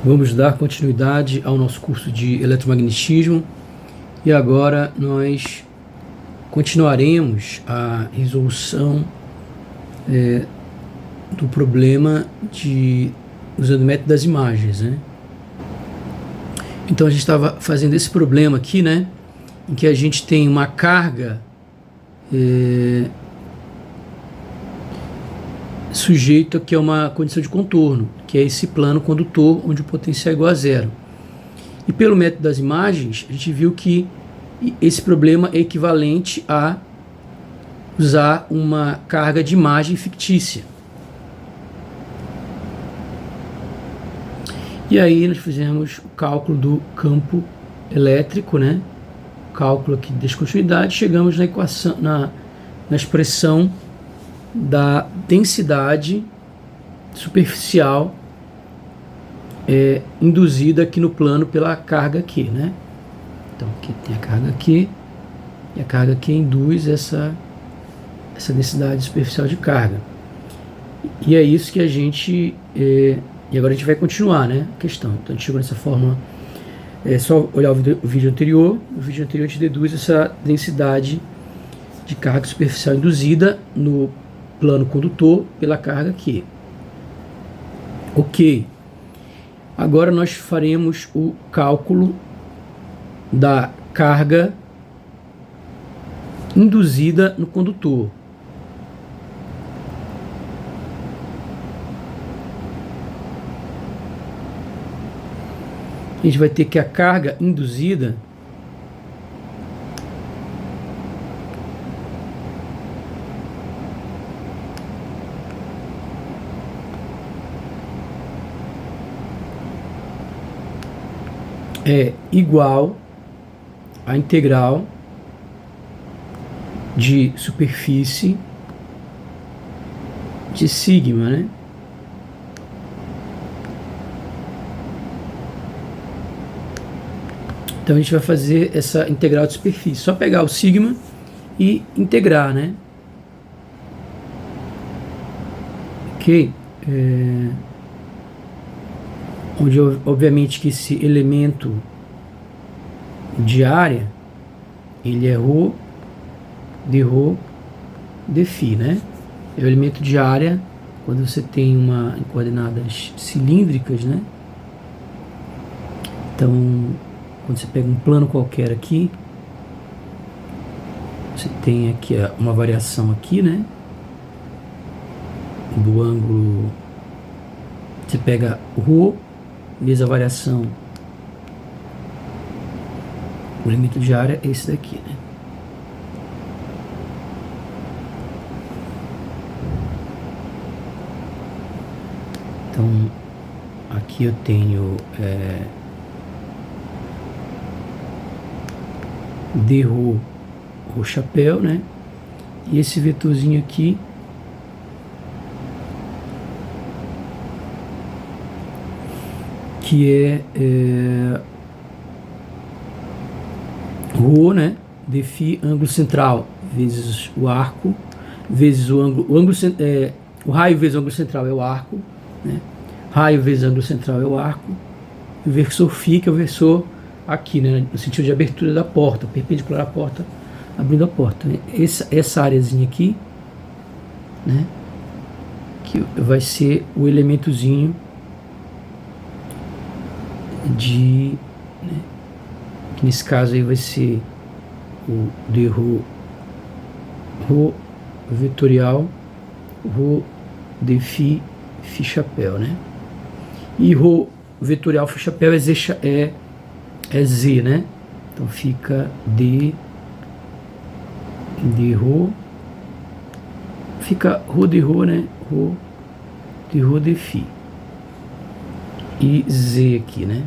Vamos dar continuidade ao nosso curso de eletromagnetismo e agora nós continuaremos a resolução do problema usando o método das imagens, né? Então a gente estava fazendo esse problema aqui, né, em que a gente tem uma carga sujeito aqui a uma condição de contorno, que é esse plano condutor onde o potencial é igual a zero. E pelo método das imagens, a gente viu que esse problema é equivalente a usar uma carga de imagem fictícia. E aí nós fizemos o cálculo do campo elétrico, né? Cálculo aqui de descontinuidade, chegamos na equação, na expressão da densidade superficial induzida aqui no plano pela carga Q, né? Então aqui tem a carga Q e a carga Q induz essa densidade superficial de carga. E é isso que a gente e agora a gente vai continuar, né, a questão. Então a gente chegou nessa fórmula, é só olhar o vídeo anterior. No vídeo anterior a gente deduz essa densidade de carga superficial induzida no plano condutor pela carga Q. Ok. Agora nós faremos o cálculo da carga induzida no condutor. A gente vai ter que a carga induzida é igual à integral de superfície de sigma, né? Então a gente vai fazer essa integral de superfície, só pegar o sigma e integrar, né? Ok? Onde obviamente que esse elemento de área ele é ρ de φ, né? É o elemento de área quando você tem em coordenadas cilíndricas, né? Então quando você pega um plano qualquer aqui, você tem aqui uma variação aqui, né, do ângulo. Você pega ρ vezes a variação, o limite de área é esse daqui, né? Então aqui eu tenho dρ chapéu, né? E esse vetorzinho aqui que é ρ, né? De φ ângulo central vezes o arco vezes o raio vezes o ângulo central é o arco, né? Raio vezes ângulo central é o arco. E o versor φ, que é o versor aqui, né, no sentido de abertura da porta, perpendicular à porta, abrindo a porta, né? Essa áreazinha aqui, né, que vai ser o elementozinho de, né, que nesse caso aí vai ser o dρ vetorial, ρ de φ chapéu, né? E ρ vetorial φ chapéu é Z, né? Então fica dρ, fica ρ de ρ, né? ρ de φ e Z aqui, né?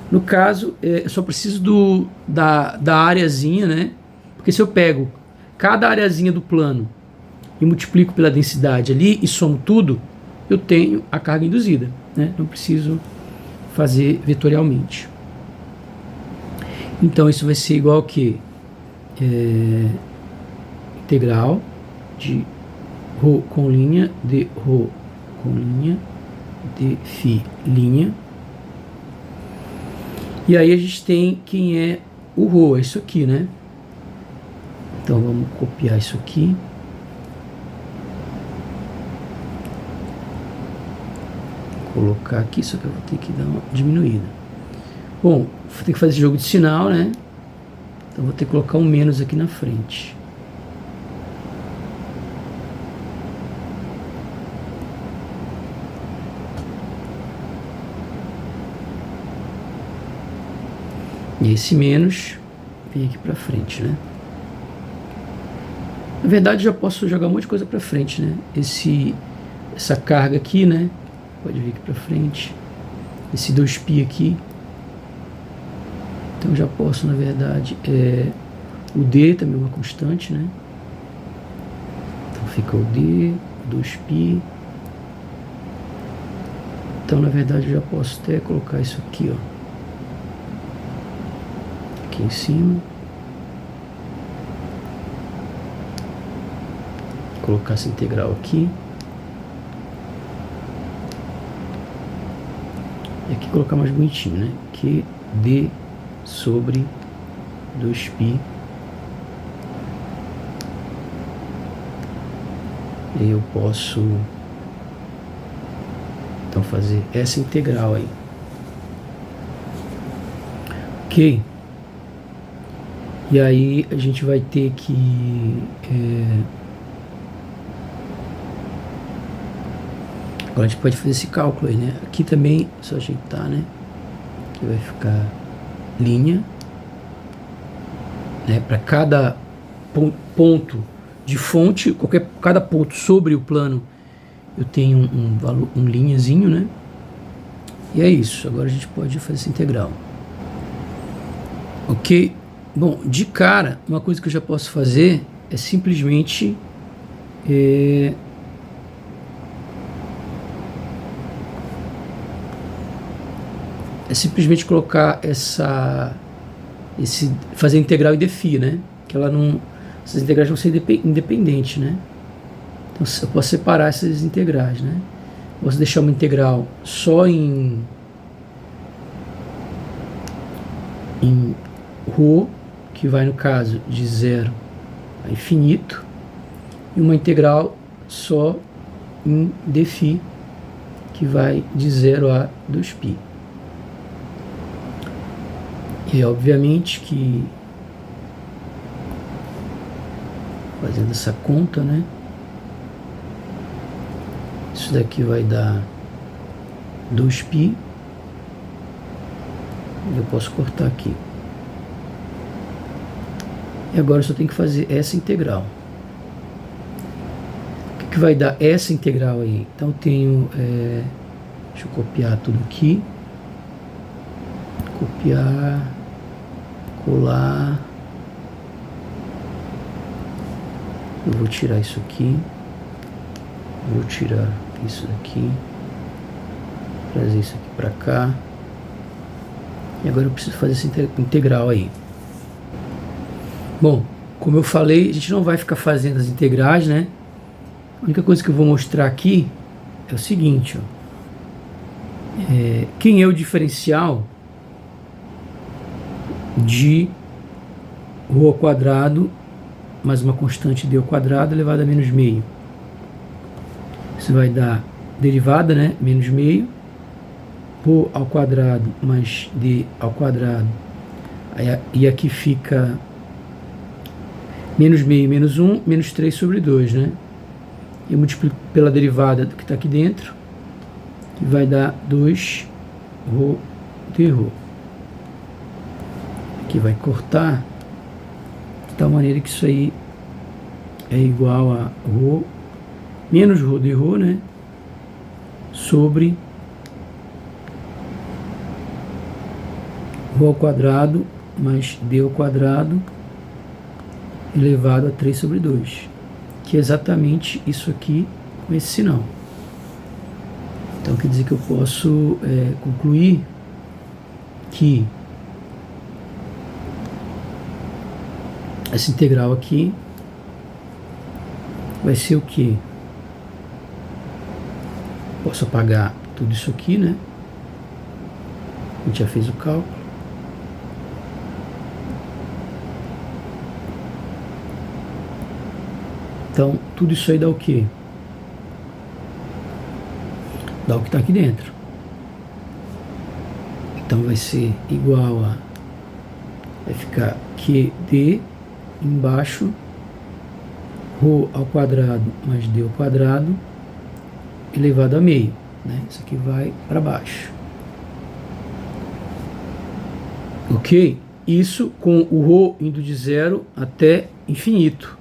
No caso, eu só preciso da areazinha, né? Porque se eu pego cada areazinha do plano e multiplico pela densidade ali e somo tudo, eu tenho a carga induzida, né? Não preciso fazer vetorialmente. Então isso vai ser igual a que integral de ρ com linha de ρ com linha de φ linha E aí a gente tem quem é o Rho, é isso aqui, né? Então vamos copiar isso aqui. Colocar aqui, só que eu vou ter que dar uma diminuída. Bom, vou ter que fazer esse jogo de sinal, né? Então vou ter que colocar um menos aqui na frente. E esse menos vem aqui pra frente, né? Na verdade, já posso jogar um monte de coisa pra frente, né? Essa carga aqui, né? Pode vir aqui pra frente. Esse 2π aqui. Então já posso, na verdade, o D também é uma constante, né? Então fica o D, 2π. Então, na verdade, eu já posso até colocar isso aqui, ó. Aqui em cima. Colocar essa integral aqui. E aqui colocar mais bonitinho, né? Que D sobre 2π. E eu posso então fazer essa integral aí. Ok? E aí a gente vai ter que agora a gente pode fazer esse cálculo aí, né? Aqui também, só ajeitar, né? Aqui vai ficar linha, né? Para cada ponto de fonte, cada ponto sobre o plano, eu tenho um valor, um linhazinho, né? E é isso. Agora a gente pode fazer essa integral. Ok? Bom, de cara, uma coisa que eu já posso fazer é simplesmente colocar fazer a integral em dφ, né? Que ela não, essas integrais vão ser independentes, né? Então eu posso separar essas integrais, né? Posso deixar uma integral só em ρ, que vai no caso de 0 a infinito, e uma integral só em dφ, que vai de 0 a 2π. E obviamente que, fazendo essa conta, né, isso daqui vai dar 2π, eu posso cortar aqui. E agora eu só tenho que fazer essa integral. O que vai dar essa integral aí? Então eu tenho, deixa eu copiar tudo aqui, copiar, colar, eu vou tirar isso aqui, vou tirar isso daqui, trazer isso aqui para cá, e agora eu preciso fazer essa integral aí. Bom, como eu falei, a gente não vai ficar fazendo as integrais, né? A única coisa que eu vou mostrar aqui é o seguinte, ó. Quem é o diferencial de ρ ao quadrado mais uma constante d ao quadrado elevado a menos meio? Isso vai dar derivada, né? Menos meio, ρ ao quadrado mais d ao quadrado. E aqui fica menos meio, menos 1, menos 3 sobre 2, né? Eu multiplico pela derivada do que está aqui dentro, que vai dar 2 ρ dρ. Aqui vai cortar, de tal maneira que isso aí é igual a ρ menos ρ dρ, né? Sobre ρ ao quadrado mais d ao quadrado elevado a 3 sobre 2, que é exatamente isso aqui com esse sinal. Então quer dizer que eu posso concluir que essa integral aqui vai ser o quê? Posso apagar tudo isso aqui, né? A gente já fez o cálculo. Então, tudo isso aí dá o quê? Dá o que está aqui dentro. Então, vai ser igual a... vai ficar QD embaixo, ρ ao quadrado mais D ao quadrado, elevado a meio. Né? Isso aqui vai para baixo. Ok? Isso com o ρ indo de 0 até infinito.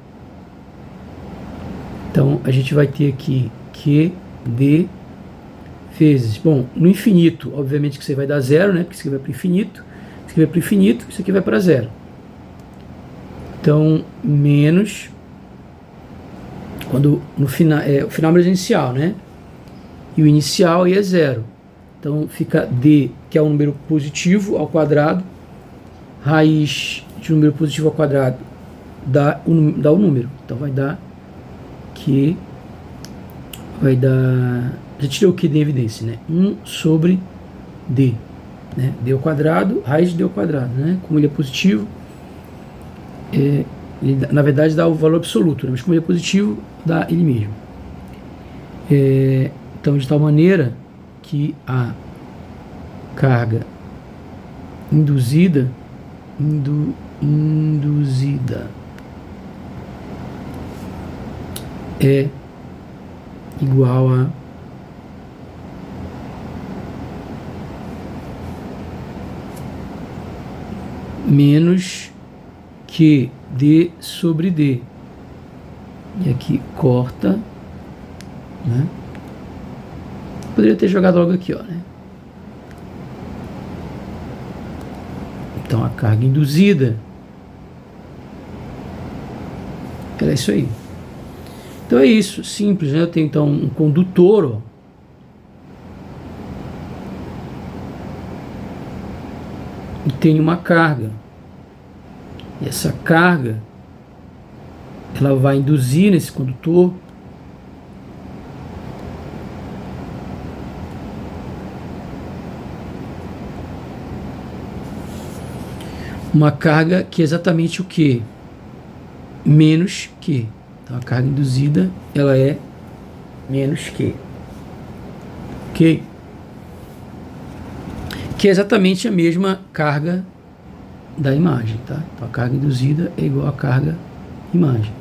Então, a gente vai ter aqui QD vezes... Bom, no infinito, obviamente que você vai dar 0, né? Porque isso aqui vai para o infinito. Isso aqui vai para o infinito, isso aqui vai para 0. Então, menos... quando no final... o final é inicial, né? E o inicial aí é 0. Então, fica D, que é um número positivo ao quadrado. Raiz de número positivo ao quadrado dá o número. Então, vai dar que vai dar, já tirei o que de evidência, né? 1 sobre D, né? D ao quadrado, raiz de D ao quadrado, né? Como ele é positivo, ele, na verdade dá o valor absoluto, né? Mas como ele é positivo, dá ele mesmo. Então, de tal maneira que a carga induzida é igual a menos que D sobre D. E aqui corta, né? Poderia ter jogado logo aqui, ó, né? Então, a carga induzida, ela é isso aí. Então é isso, simples, né? Eu tenho então um condutor, ó, e tenho uma carga. E essa carga, ela vai induzir nesse condutor uma carga que é exatamente o que? Menos que. Então, a carga induzida, ela é menos que. Ok? Que é exatamente a mesma carga da imagem, tá? Então, a carga induzida é igual à carga imagem.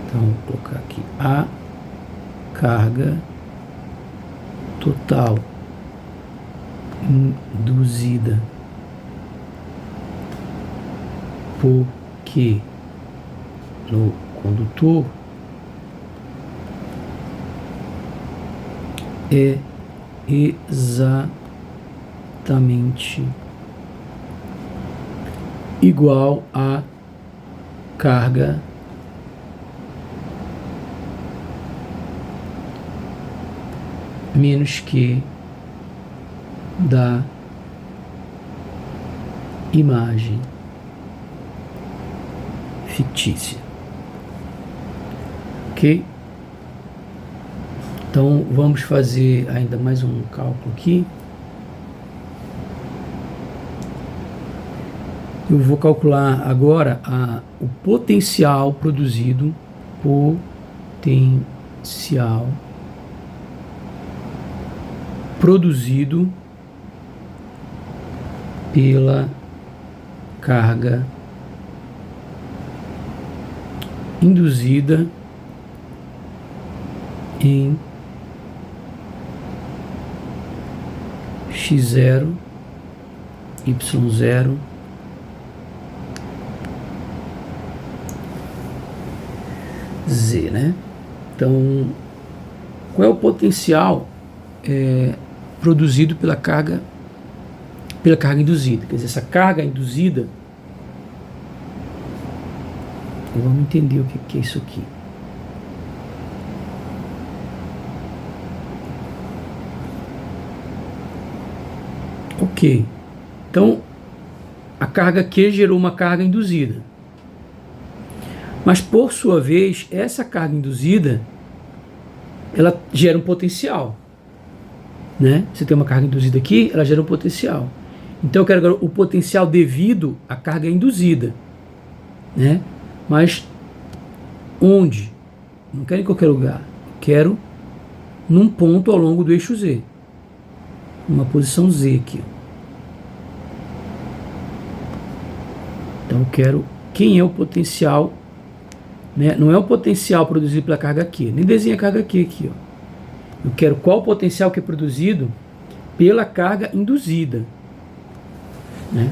Então, vou colocar aqui a carga total induzida por Q no condutor é exatamente igual à carga menos Q da imagem fictícia. Ok? Então, vamos fazer ainda mais um cálculo aqui. Eu vou calcular agora o potencial produzido, pela carga induzida em x0, y0, z, né? Então, qual é o potencial produzido pela carga induzida? Quer dizer, essa carga induzida, vamos entender o que é isso aqui. Ok, então a carga Q gerou uma carga induzida, mas por sua vez essa carga induzida ela gera um potencial, né? Você tem uma carga induzida aqui, ela gera um potencial. Então eu quero agora o potencial devido à carga induzida, né? Mas Onde? Não quero em qualquer lugar. Eu quero num ponto ao longo do eixo Z. Uma posição Z aqui. Então eu quero quem é o potencial, né? Não é o potencial produzido pela carga Q, nem desenha a carga Q aqui, ó. Eu quero qual o potencial que é produzido pela carga induzida, né?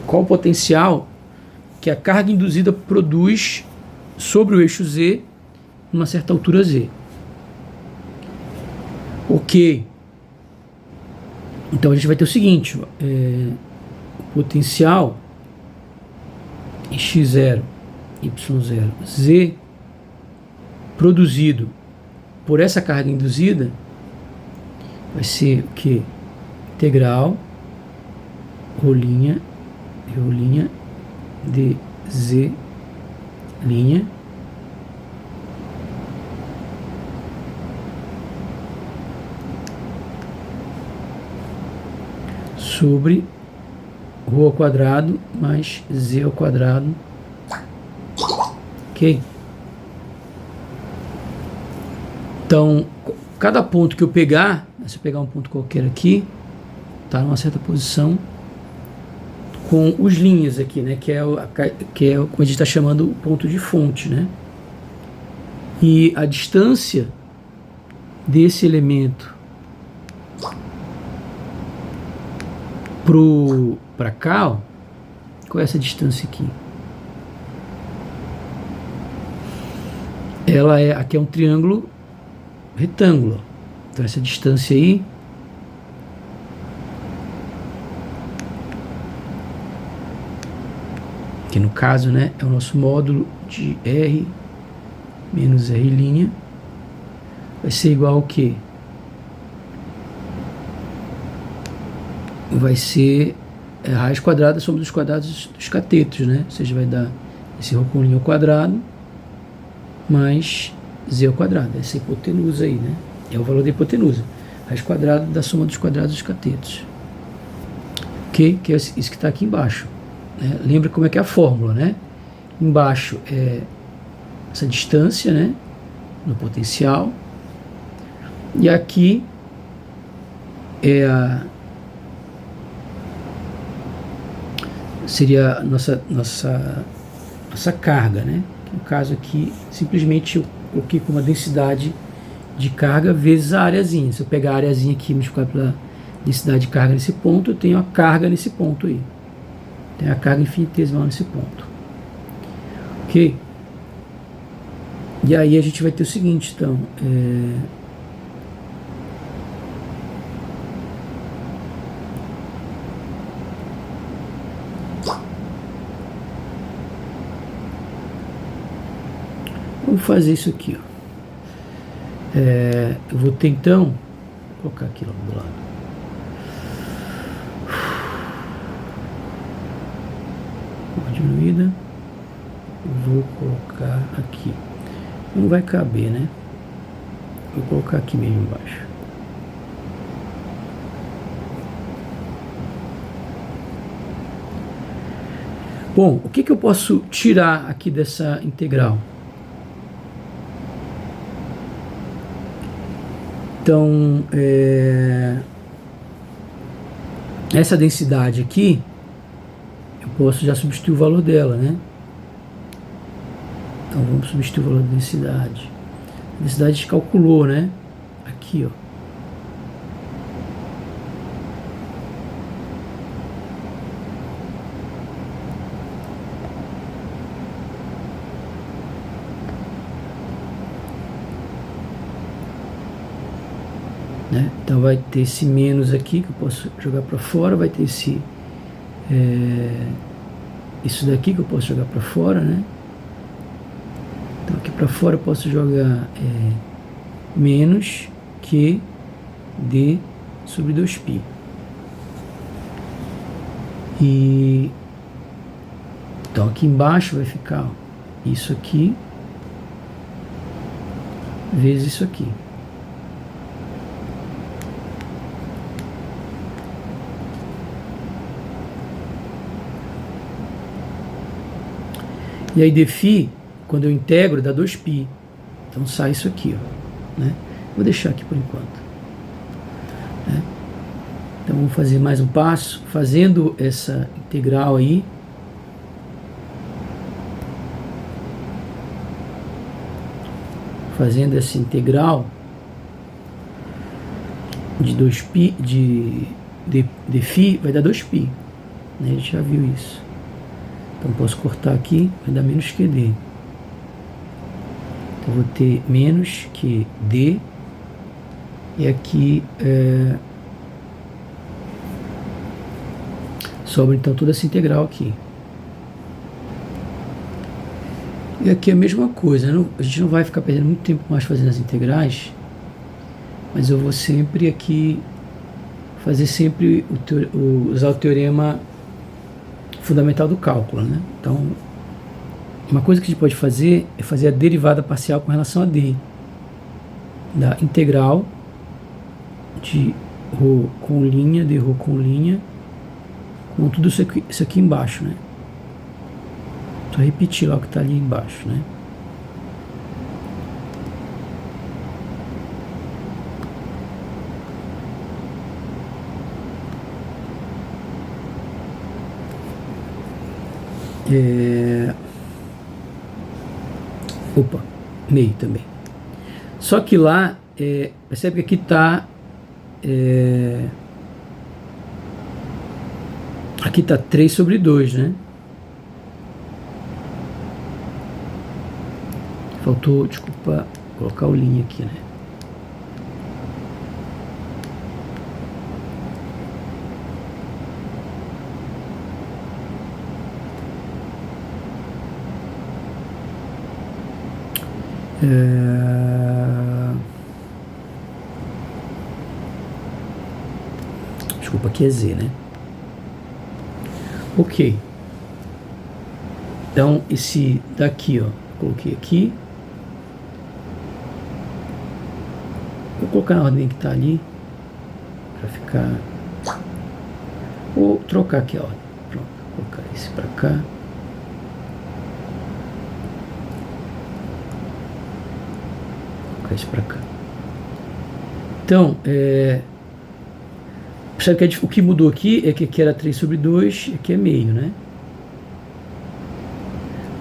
Qual o potencial que a carga induzida produz sobre o eixo Z numa certa altura Z. Ok. Então a gente vai ter o seguinte, ó, potencial x0, y0, z produzido por essa carga induzida vai ser o que? Integral ρ', dz' sobre ρ ao quadrado mais z ao quadrado. Ok? Então, cada ponto que eu pegar, se eu pegar um ponto qualquer aqui, está numa certa posição com os linhas aqui, né? Que é o que a gente está chamando o ponto de fonte, né? E a distância desse elemento para cá, ó, qual é essa distância aqui? Ela é, aqui é um triângulo retângulo. Então essa distância aí que no caso, né, é o nosso módulo de R menos R', vai ser igual ao quê? Vai ser a raiz quadrada sobre os quadrados dos catetos, né? Ou seja, vai dar esse ρ com linha ao quadrado mais z ao quadrado. Essa hipotenusa aí, né? É o valor da hipotenusa. Raiz quadrada da soma dos quadrados dos catetos. Ok? Que é isso que está aqui embaixo. Né? Lembra como é que é a fórmula, né? Embaixo é essa distância, né? No potencial. E aqui é seria a nossa carga, né? No caso aqui, simplesmente eu coloquei com uma densidade de carga vezes a areazinha. Se eu pegar a areazinha aqui e multiplicar pela densidade de carga nesse ponto, eu tenho a carga nesse ponto aí. Tem a carga infinitesimal nesse ponto. Ok? E aí a gente vai ter o seguinte, então, vamos fazer isso aqui, ó. Eu vou ter então, vou colocar aqui logo do lado. Uma diminuída. Vou colocar aqui. Não vai caber, né? Vou colocar aqui mesmo embaixo. Bom, o que eu posso tirar aqui dessa integral? Então, essa densidade aqui, eu posso já substituir o valor dela, né? Então, vamos substituir o valor da densidade. A densidade a gente calculou, né? Aqui, ó. Né? Então vai ter esse menos aqui que eu posso jogar para fora, vai ter esse isso daqui que eu posso jogar para fora, né? Então aqui para fora eu posso jogar menos que d sobre 2π. E então aqui embaixo vai ficar, ó, isso aqui vezes isso aqui. E aí dφ, quando eu integro, dá 2π. Então sai isso aqui, ó, né? Vou deixar aqui por enquanto, né? Então vamos fazer mais um passo, fazendo essa integral aí. Fazendo essa integral de 2π, de φ, vai dar 2π, né? A gente já viu isso. Então posso cortar aqui, vai dar menos que d. Então vou ter menos que d, e aqui sobra então toda essa integral aqui. E aqui é a mesma coisa, né? A gente não vai ficar perdendo muito tempo mais fazendo as integrais, mas eu vou sempre aqui fazer sempre usar o teorema fundamental do cálculo, né? Então, uma coisa que a gente pode fazer é fazer a derivada parcial com relação a d, da integral de ρ com linha, de ρ com linha, com tudo isso aqui embaixo, né? Só repetir lá o que está ali embaixo, né? Opa, meio também. Só que lá, percebe que aqui está aqui está 3 sobre 2, né? Faltou, desculpa, colocar o linha aqui, né? Desculpa, aqui é Z, né? Ok. Então, esse daqui, ó, coloquei aqui. Vou colocar na ordem que está ali, para ficar... Vou trocar aqui a ordem. Pronto, vou colocar esse para cá. Vou colocar esse para cá. Então, percebe que o que mudou aqui é que aqui era 3 sobre 2, aqui é meio, né?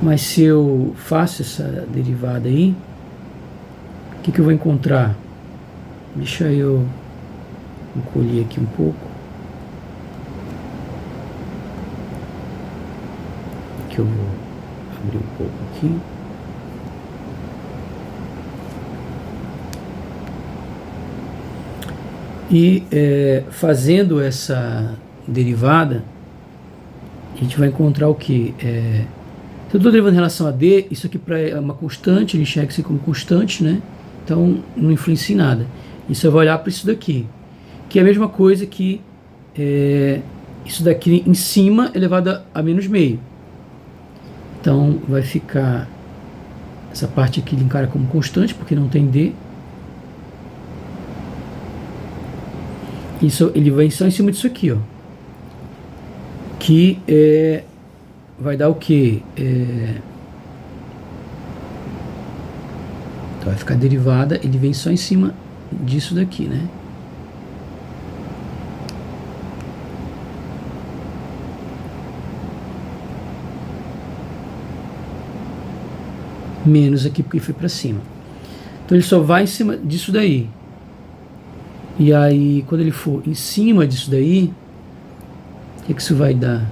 Mas se eu faço essa derivada aí, o que eu vou encontrar? Deixa eu encolher aqui um pouco. Aqui eu vou abrir um pouco aqui. E fazendo essa derivada, a gente vai encontrar o que? Se eu estou derivando em relação a d, isso aqui é uma constante, ele enxerga isso como constante, né? Então não influencia em nada. Isso eu vou olhar para isso daqui, que é a mesma coisa que isso daqui em cima elevado a menos meio. Então vai ficar essa parte aqui ele encara como constante, porque não tem d. Isso, ele vai só em cima disso aqui, ó, que vai dar o que? Então vai ficar derivada, ele vem só em cima disso daqui, né? Menos aqui porque foi para cima. Então ele só vai em cima disso daí. E aí, quando ele for em cima disso daí, o que isso vai dar?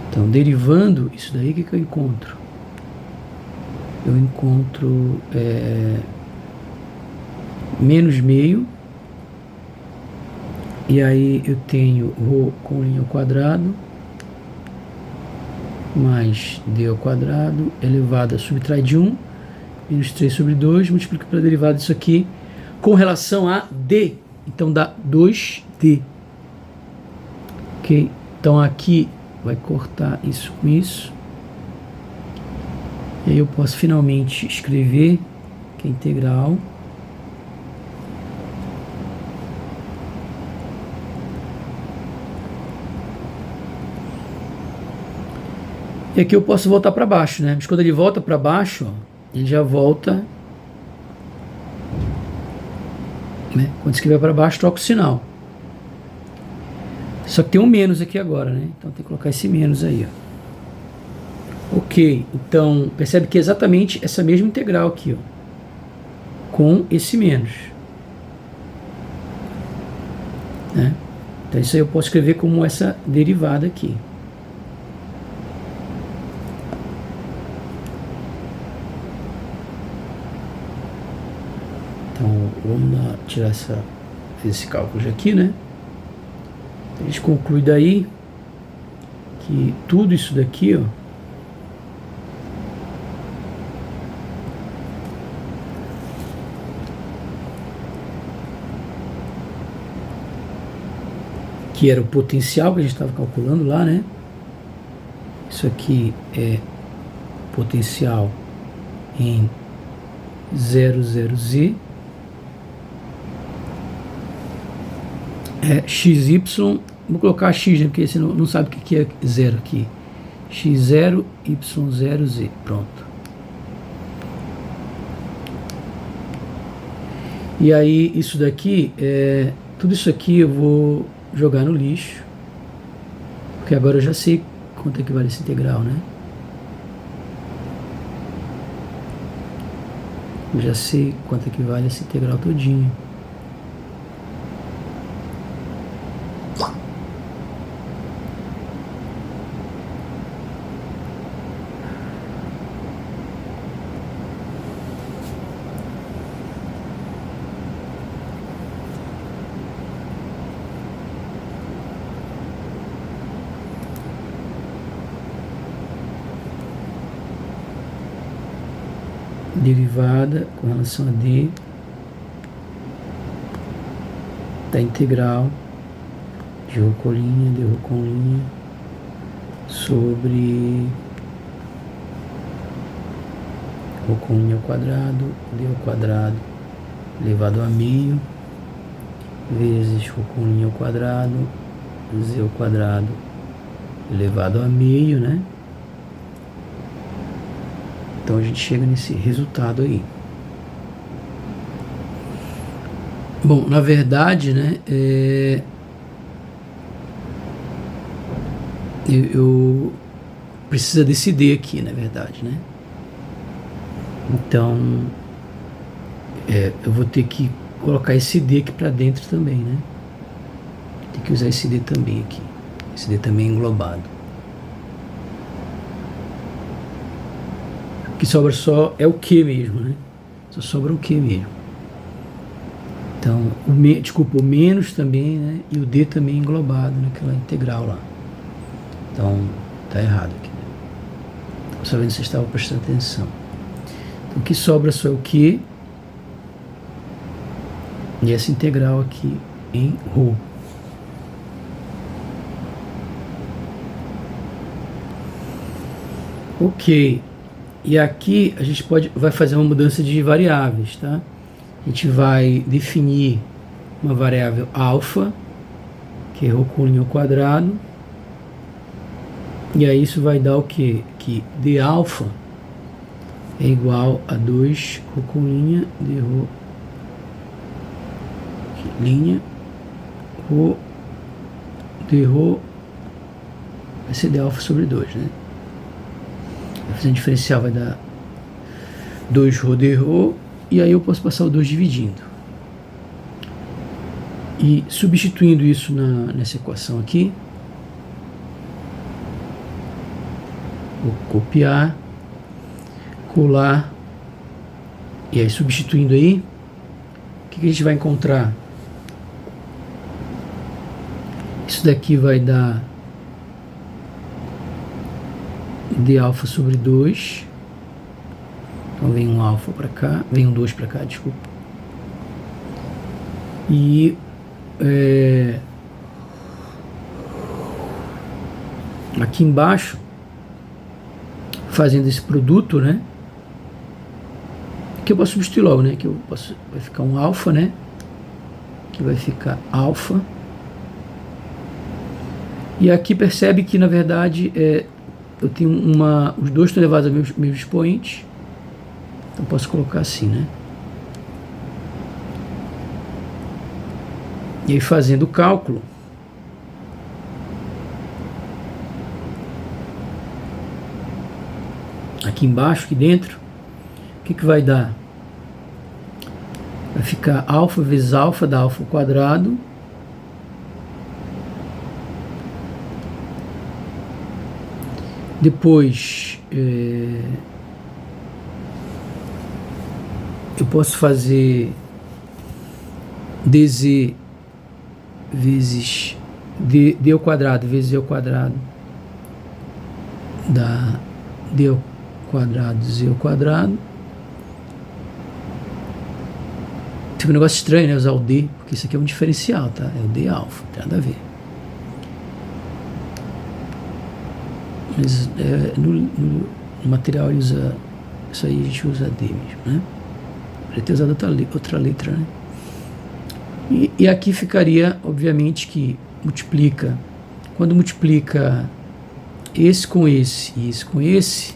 Então, derivando isso daí, o que eu encontro? Eu encontro menos meio, e aí eu tenho ρ com linha ao quadrado, mais d ao quadrado, elevado a subtrai de 1, menos 3 sobre 2, multiplica pela derivada disso aqui, com relação a d, então dá 2d. Ok? Então aqui vai cortar isso com isso, e aí eu posso finalmente escrever que é integral E aqui eu posso voltar para baixo, né? Mas quando ele volta para baixo, ó, ele já volta, né? Quando escrever para baixo, troca o sinal. Só que tem um menos aqui agora, né? Então tem que colocar esse menos aí, ó. Ok, então percebe que é exatamente essa mesma integral aqui, ó, com esse menos, né? Então isso aí eu posso escrever como essa derivada aqui. Então vamos lá tirar esse cálculo já aqui, né? A gente conclui daí que tudo isso daqui, ó, que era o potencial que a gente estava calculando lá, né? Isso aqui é potencial em 00z, é xy, vou colocar x, né, porque você não sabe o que é zero aqui, x0, y0z, pronto. E aí isso daqui, tudo isso aqui eu vou jogar no lixo, porque agora eu já sei quanto é que vale essa integral, né? Eu já sei quanto é que vale essa integral todinha. Derivada com relação a d da integral de rho com linha, d rho com linha, sobre rho com linha ao quadrado, d ao quadrado elevado a meio, vezes rho com linha ao quadrado, z ao quadrado elevado a meio, né? Então a gente chega nesse resultado aí. Bom, na verdade, né, eu preciso desse D aqui, na verdade, né? Então, eu vou ter que colocar esse D aqui para dentro também, né? Tem que usar esse D também aqui. Esse D também englobado. O que sobra só é o Q mesmo, né? Só sobra o Q mesmo. Então, o menos também, né? E o D também englobado naquela integral lá. Então, tá errado aqui. Né? Só vendo se vocês estavam prestando atenção. Então, o que sobra só é o Q e essa integral aqui em ρ. Ok. E aqui a gente vai fazer uma mudança de variáveis, tá? A gente vai definir uma variável alfa, que é rho com linha ao quadrado. E aí isso vai dar o quê? Que d alfa é igual a 2 rho com linha de rho linha rho de rho vai ser d alfa sobre 2, né? Fazendo diferencial vai dar 2 rho de rho, e aí eu posso passar o 2 dividindo. E substituindo isso nessa equação aqui, vou copiar, colar, e aí substituindo aí, o que a gente vai encontrar? Isso daqui vai dar d alfa sobre 2. Então vem um alfa para cá, vem um 2 para cá, desculpa. E aqui embaixo, fazendo esse produto, né? Aqui eu posso substituir logo, né? Que vai ficar um alfa, né? Que vai ficar alfa. E aqui percebe que na verdade eu tenho os dois estão elevados ao mesmo expoente, então posso colocar assim, né? E aí, fazendo o cálculo, aqui embaixo, aqui dentro, o que vai dar? Vai ficar alfa vezes alfa dá alfa ao quadrado. Depois, eu posso fazer dz vezes d ao quadrado vezes e ao quadrado dá d ao quadrado z ao quadrado. Fica um negócio estranho, né, usar o d, porque isso aqui é um diferencial, tá? É o d alfa, não tem nada a ver. Mas no material ele usa isso aí, a gente usa d mesmo, né? Poderia ter usado outra letra, né? E aqui ficaria, obviamente, que multiplica, quando multiplica esse com esse e esse com esse,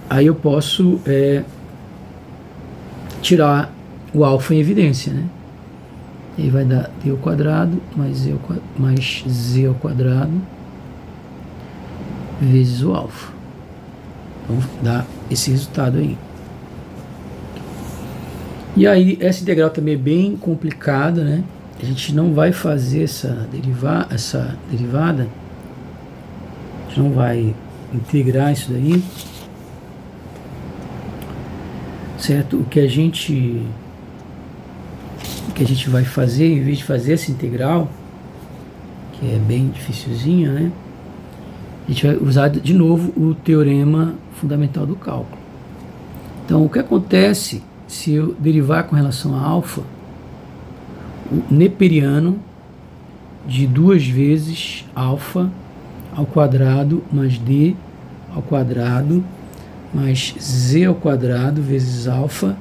aí eu posso tirar o alfa em evidência, né? E aí vai dar d ao quadrado mais z ao quadrado vezes o alfa. Então dá esse resultado aí. E aí essa integral também é bem complicada, né? A gente não vai fazer essa derivada, a gente não vai integrar isso daí, certo? O que a gente vai fazer, em vez de fazer essa integral, que é bem dificilzinha, né? A gente vai usar de novo o teorema fundamental do cálculo. Então, o que acontece se eu derivar com relação a alfa, o neperiano de 2 vezes alfa ao quadrado mais d ao quadrado mais z ao quadrado vezes alfa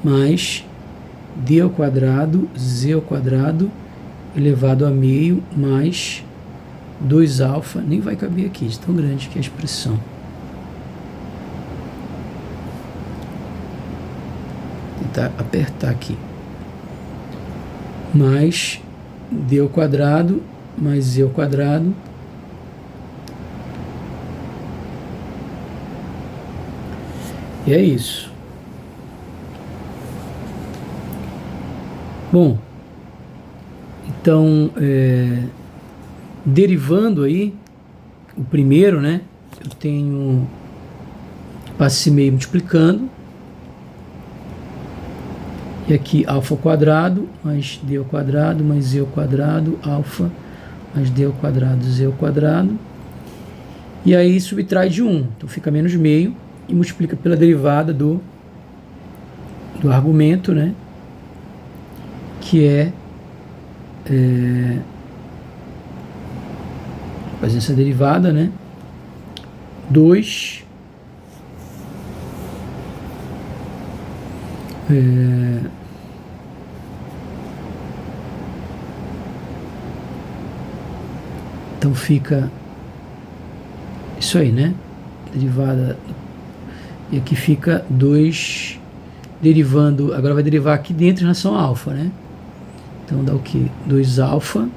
mais d ao quadrado, z ao quadrado elevado a meio mais 2 alfa, nem vai caber aqui, de tão grande que é a expressão. Tentar apertar aqui. Mais d ao quadrado mais z ao quadrado e é isso. Bom, então, derivando aí, o primeiro, né, eu tenho passe meio multiplicando, e aqui alfa ao quadrado, mais d ao quadrado, mais z ao quadrado, alfa, mais d ao quadrado, z ao quadrado, e aí subtrai de 1, então fica menos meio, e multiplica pela derivada do argumento, né, que é fazer essa derivada, né, 2 então fica isso aí, né, derivada, e aqui fica 2 derivando, agora vai derivar aqui dentro em relação a alfa, né, então dá o que? 2 alfa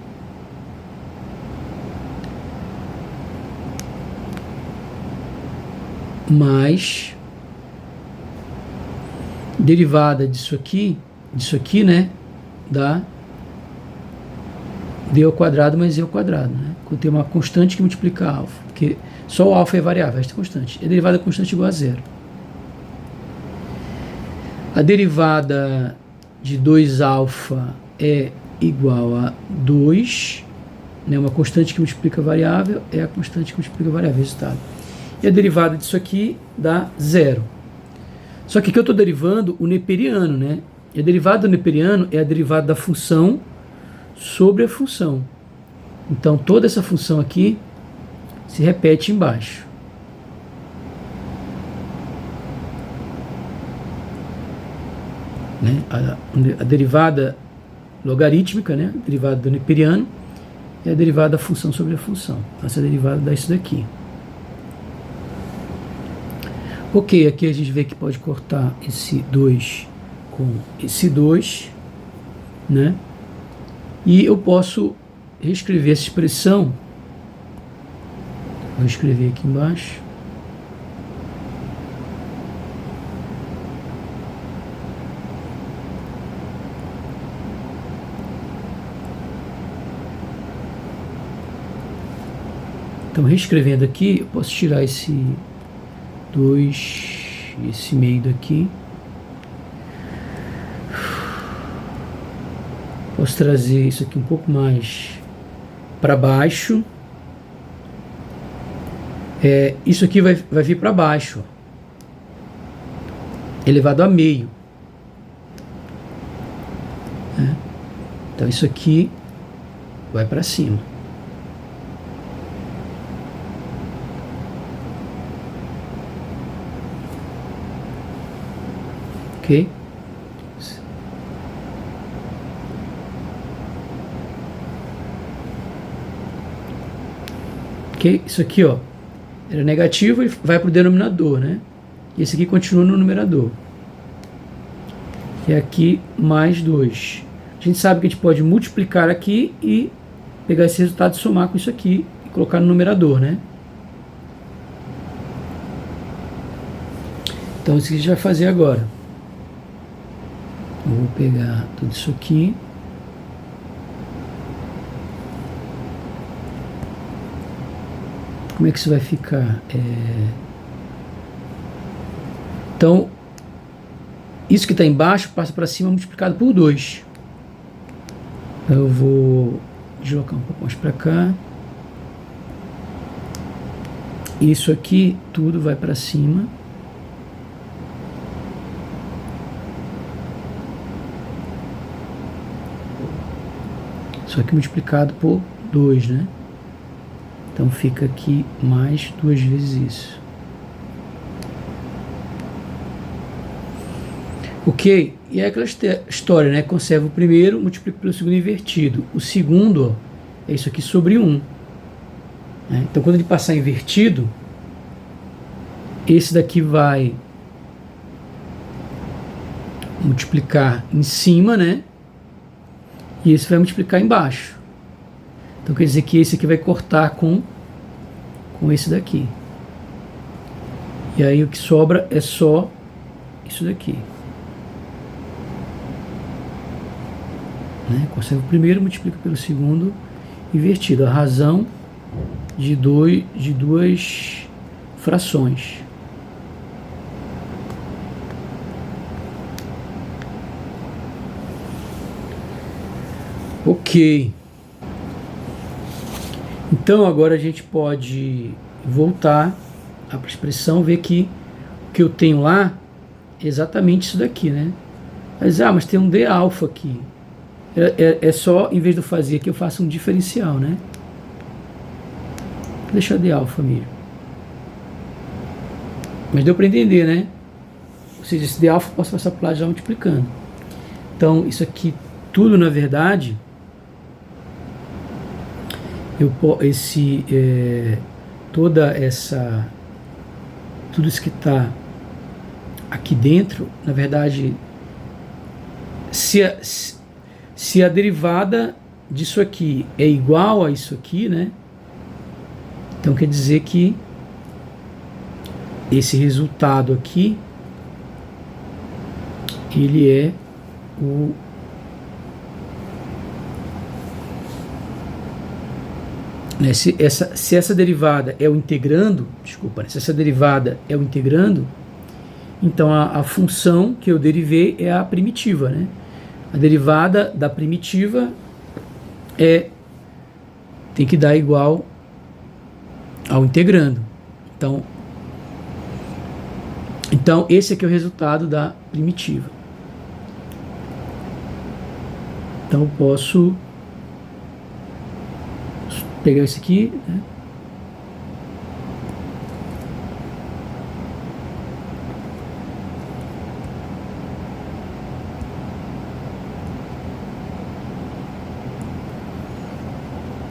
mais derivada disso aqui, né, dá d ao quadrado mais z ao quadrado, né, quando tem uma constante que multiplica alfa, porque só o alfa é variável, esta é constante, a derivada é constante igual a zero. A derivada de 2 alfa é igual a 2, né, uma constante que multiplica variável é a constante que multiplica variável, resultado. E a derivada disso aqui dá 0. Só que aqui eu estou derivando o neperiano, né? E a derivada do neperiano é a derivada da função sobre a função. Então toda essa função aqui se repete embaixo. Né? A derivada logarítmica, né? A derivada do neperiano é a derivada da função sobre a função. Essa derivada dá isso daqui. Ok, aqui a gente vê que pode cortar esse 2 com esse 2, né? E eu posso reescrever essa expressão. Vou escrever aqui embaixo. Então, reescrevendo aqui, eu posso tirar esse 2, esse meio daqui. Posso trazer isso aqui um pouco mais para baixo. Isso aqui vai vir para baixo, ó, elevado a meio. Então isso aqui vai para cima. Ok? Ok? Isso aqui, ó, era negativo e vai para o denominador, né? E esse aqui continua no numerador. E aqui mais 2. A gente sabe que a gente pode multiplicar aqui e pegar esse resultado e somar com isso aqui e colocar no numerador, né? Então isso que a gente vai fazer agora. Eu vou pegar tudo isso aqui. Como é que isso vai ficar? Então, isso que está embaixo passa para cima multiplicado por 2. Eu vou deslocar um pouco mais para cá. Isso aqui tudo vai para cima. Só que multiplicado por 2, né? Então fica aqui mais 2 vezes isso. Ok? E é aquela história, né? Conserva o primeiro, multiplica pelo segundo invertido. O segundo, ó, é isso aqui sobre 1. Né? Então quando ele passar invertido, esse daqui vai multiplicar em cima, né? E esse vai multiplicar embaixo. Então quer dizer que esse aqui vai cortar com esse daqui. E aí o que sobra é só isso daqui. Né? Conserva o primeiro, multiplica pelo segundo invertido. A razão de duas frações. Ok. Então agora a gente pode voltar para a expressão, ver que o que eu tenho lá é exatamente isso daqui, né? Mas tem um D alfa aqui. É só, em vez de eu fazer aqui, eu faço um diferencial, né? Vou deixar D alfa mesmo. Mas deu para entender, né? Ou seja, esse D alfa eu posso passar para lá já multiplicando. Então isso aqui tudo, na verdade, tudo isso que está aqui dentro, na verdade, se a derivada disso aqui é igual a isso aqui, né? Então quer dizer que esse resultado aqui, ele é o né, se essa derivada é o integrando, se essa derivada é o integrando, então a função que eu derivei é a primitiva, né? A derivada da primitiva tem que dar igual ao integrando. Então esse aqui é o resultado da primitiva. Então eu posso pegar esse aqui, né?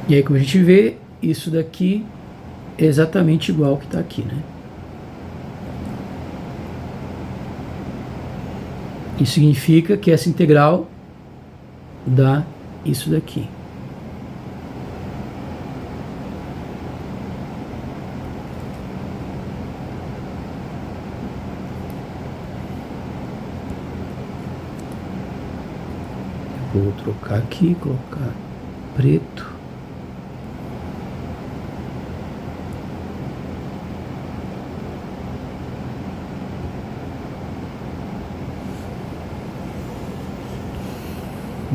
E aí, como a gente vê, isso daqui é exatamente igual ao que está aqui, né? Isso significa que essa integral dá isso daqui. Vou trocar aqui, colocar preto.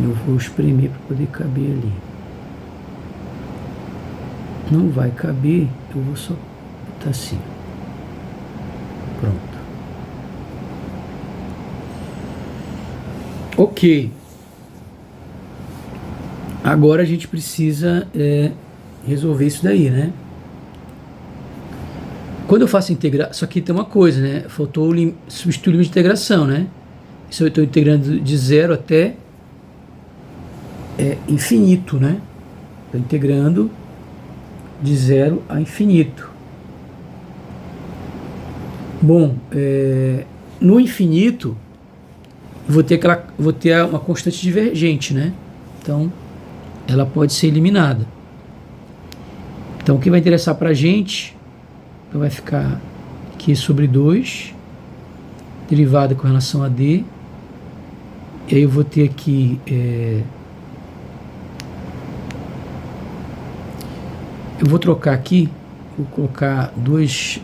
Eu vou espremer para poder caber ali. Não vai caber, eu vou só botar assim. Pronto. Ok. Agora a gente precisa resolver isso daí, né? Quando eu faço integrar, só que tem uma coisa, né? Faltou substituir o limite de integração, né? Isso eu estou integrando de 0 até infinito, né? Estou integrando de 0 a infinito. Bom, no infinito vou ter uma constante divergente, né? Então ela pode ser eliminada. Então o que vai interessar para a gente vai ficar aqui sobre 2, derivada com relação a d. E aí eu vou ter aqui eu vou trocar aqui, vou colocar dois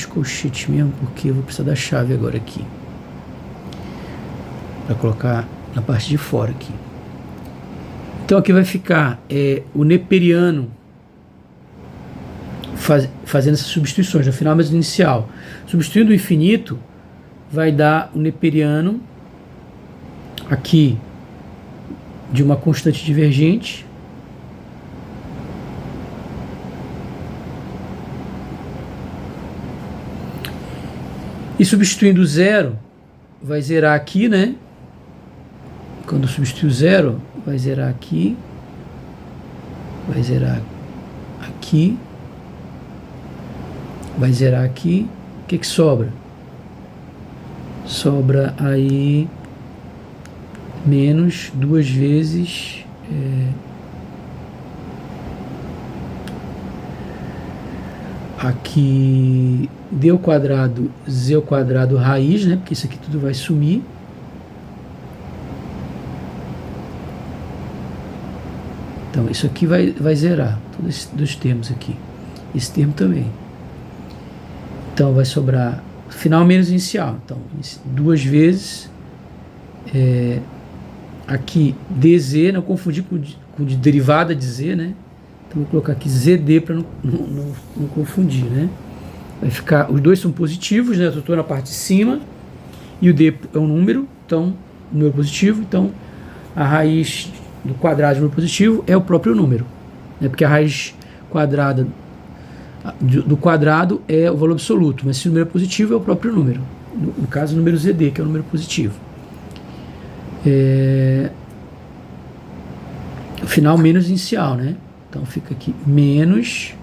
colchetes mesmo, porque eu vou precisar da chave agora aqui para colocar na parte de fora aqui. Então aqui vai ficar o neperiano fazendo essas substituições no final, mas no inicial. Substituindo o infinito, vai dar o neperiano aqui de uma constante divergente. E substituindo o zero, vai zerar aqui, né? Quando substituir o zero, vai zerar aqui, vai zerar aqui, vai zerar aqui. O que sobra? Sobra aí menos 2 vezes aqui d ao quadrado, z ao quadrado raiz, né? Porque isso aqui tudo vai sumir. Então isso aqui vai zerar todos esses dois termos aqui. Esse termo também. Então vai sobrar final menos inicial. Então 2 vezes aqui dz, não confundir com de derivada de z, né? Então vou colocar aqui zd para não confundir, né? Vai ficar, os dois são positivos, né? Eu estou na parte de cima e o d é um número, então número positivo, então a raiz do quadrado de número positivo é o próprio número, né? Porque a raiz quadrada do quadrado é o valor absoluto, mas se o número é positivo é o próprio número, no caso o número zd, que é o número positivo. O final menos inicial, né? Então fica aqui menos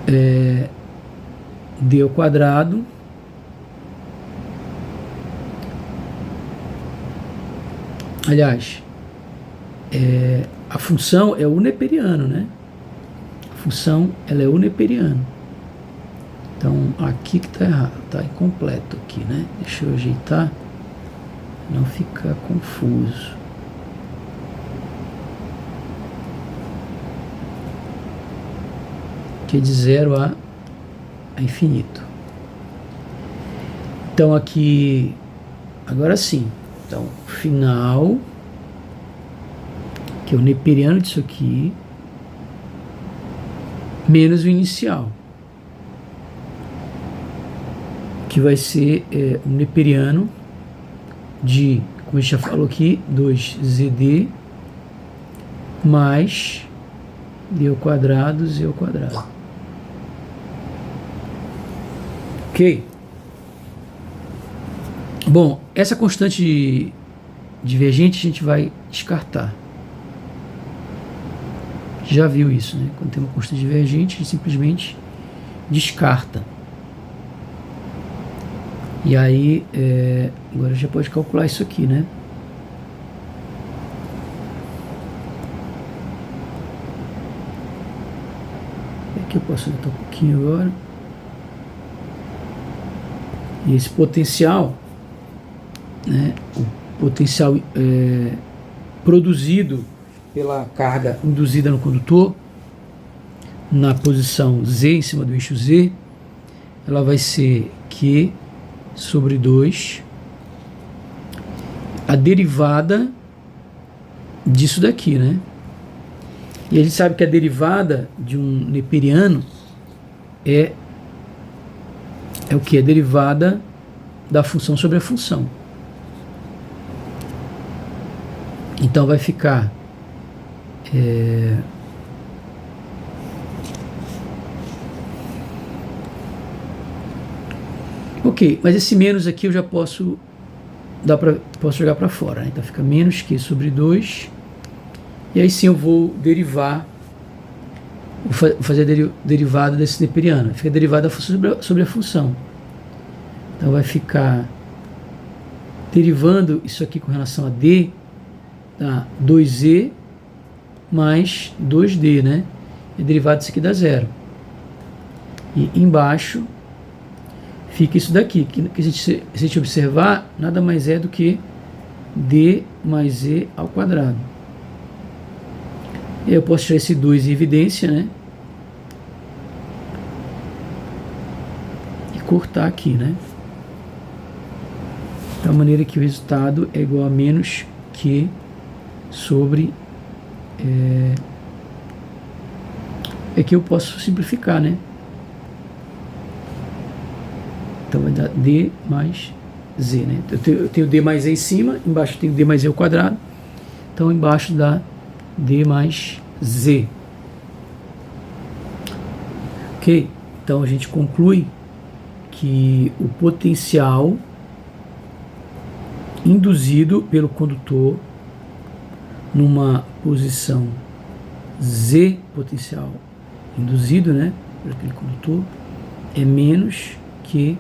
d ao quadrado aliás a função é o neperiano, né? A função ela é o neperiano. Então aqui que está errado, está incompleto aqui, né? Deixa eu ajeitar, não ficar confuso. Que é de 0 a infinito. Então aqui, agora sim, então final, que é o neperiano disso aqui, menos o inicial, que vai ser o neperiano de, como a gente já falou aqui, 2zd mais d ao quadrado, z ao quadrado. Ok? Bom, essa constante divergente a gente vai descartar. Já viu isso, né? Quando tem uma constante divergente, a gente simplesmente descarta. E aí, agora já pode calcular isso aqui, né? Aqui eu posso aumentar um pouquinho agora. E esse potencial, né? O potencial produzido pela carga induzida no condutor, na posição Z, em cima do eixo Z, ela vai ser Q sobre 2, a derivada disso daqui, né? E a gente sabe que a derivada de um neperiano é o que? A derivada da função sobre a função. Então vai ficar ok, mas esse menos aqui eu já posso jogar para fora, né? Então fica menos Q sobre 2, e aí sim eu vou derivar, vou fazer a derivada desse neperiano, fica derivada da função sobre a função. Então vai ficar derivando isso aqui com relação a D, tá? 2E mais 2D, né? E a derivada disso aqui dá zero. E embaixo fica isso daqui, que se a gente observar, nada mais é do que D mais E ao quadrado. E eu posso tirar esse 2 em evidência, né? E cortar aqui, né? De tal maneira que o resultado é igual a menos Q sobre... Aqui eu posso simplificar, né? Então vai dar D mais Z, né? Eu tenho D mais E em cima, embaixo eu tenho D mais E ao quadrado. Então embaixo dá D mais Z. Ok? Então a gente conclui que o potencial induzido pelo condutor numa posição Z, potencial induzido, né, por aquele condutor, é menos que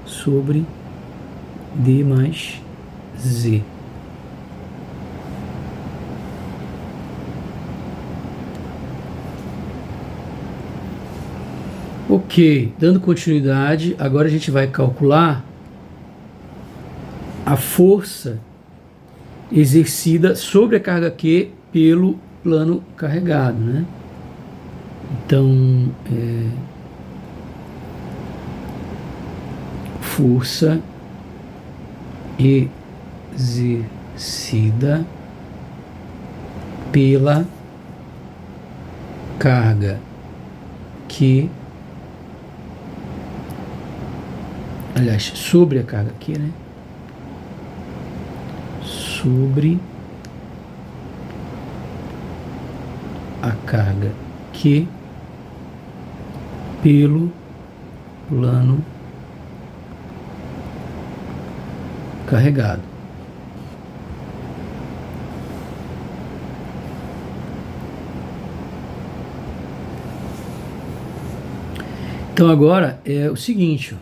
sobre D mais Z. Ok, dando continuidade, agora a gente vai calcular a força exercida sobre a carga Q pelo plano carregado, né? Então, força exercida pela carga Q, aliás, sobre a carga Q, né? Sobre a carga Q pelo plano carregado. Então agora é o seguinte,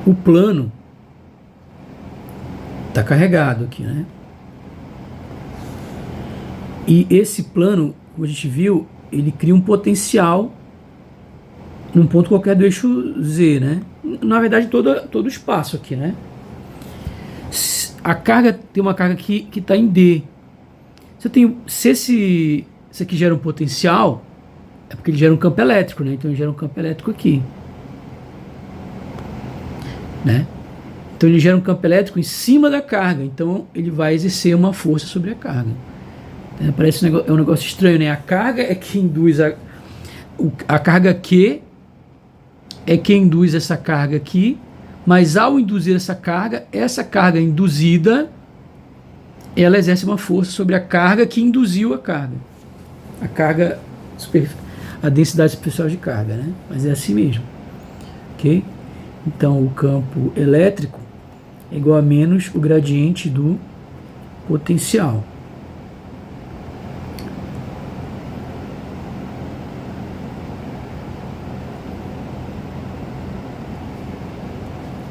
o plano está carregado aqui, né? E esse plano, como a gente viu, ele cria um potencial num ponto qualquer do eixo Z, né? Na verdade, todo o espaço aqui, né? A carga, tem uma carga aqui que está em D. Se esse aqui gera um potencial, é porque ele gera um campo elétrico, né? Então ele gera um campo elétrico aqui, né? Então ele gera um campo elétrico em cima da carga, então ele vai exercer uma força sobre a carga. Parece um negócio estranho, né? A carga é que induz a carga Q é quem induz essa carga aqui, mas ao induzir essa carga induzida, ela exerce uma força sobre a carga que induziu a carga. A densidade superficial de carga, né? Mas é assim mesmo, ok? Então o campo elétrico é igual a menos o gradiente do potencial.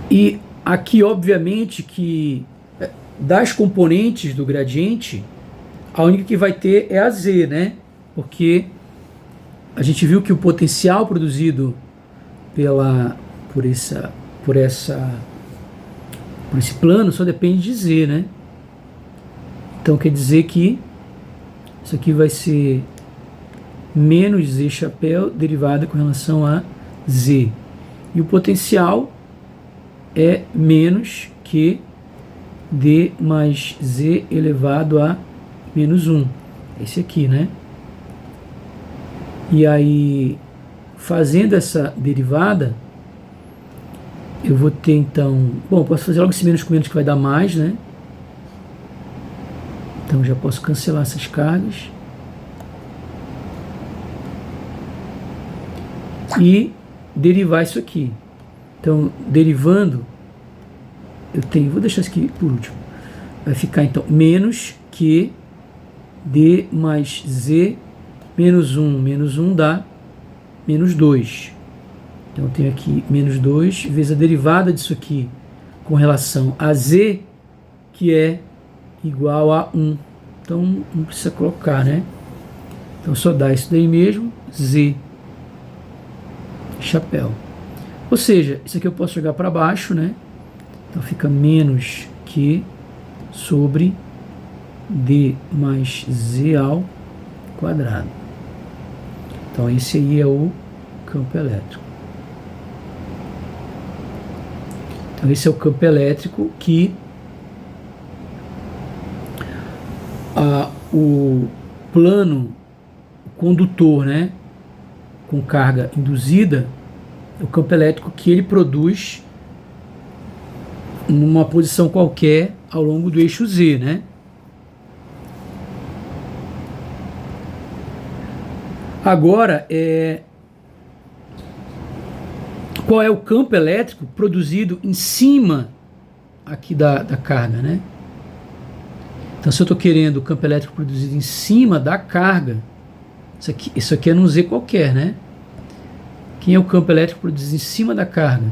E aqui, obviamente, que das componentes do gradiente, a única que vai ter é a Z, né? Porque a gente viu que o potencial produzido por esse plano só depende de Z, né? Então quer dizer que isso aqui vai ser menos Z chapéu derivada com relação a Z. E o potencial é menos que D mais Z elevado a menos 1. Esse aqui, né? E aí, fazendo essa derivada, eu vou ter então... Bom, posso fazer logo esse menos com menos que vai dar mais, né? Então já posso cancelar essas cargas. E derivar isso aqui. Então, derivando, eu tenho... Vou deixar isso aqui por último. Vai ficar então menos que D mais Z menos 1 dá menos 2. Então eu tenho aqui menos 2 vezes a derivada disso aqui com relação a Z, que é igual a 1. Então não precisa colocar, né? Então só dá isso daí mesmo, Z chapéu. Ou seja, isso aqui eu posso jogar para baixo, né? Então fica menos que sobre D mais Z ao quadrado. Então esse aí é o campo elétrico. Então esse é o campo elétrico que o plano condutor, né, com carga induzida, é o campo elétrico que ele produz numa posição qualquer ao longo do eixo Z, né? Agora, qual é o campo elétrico produzido em cima aqui da carga, né? Então, se eu estou querendo o campo elétrico produzido em cima da carga, isso aqui é num Z qualquer, né? Quem é o campo elétrico produzido em cima da carga?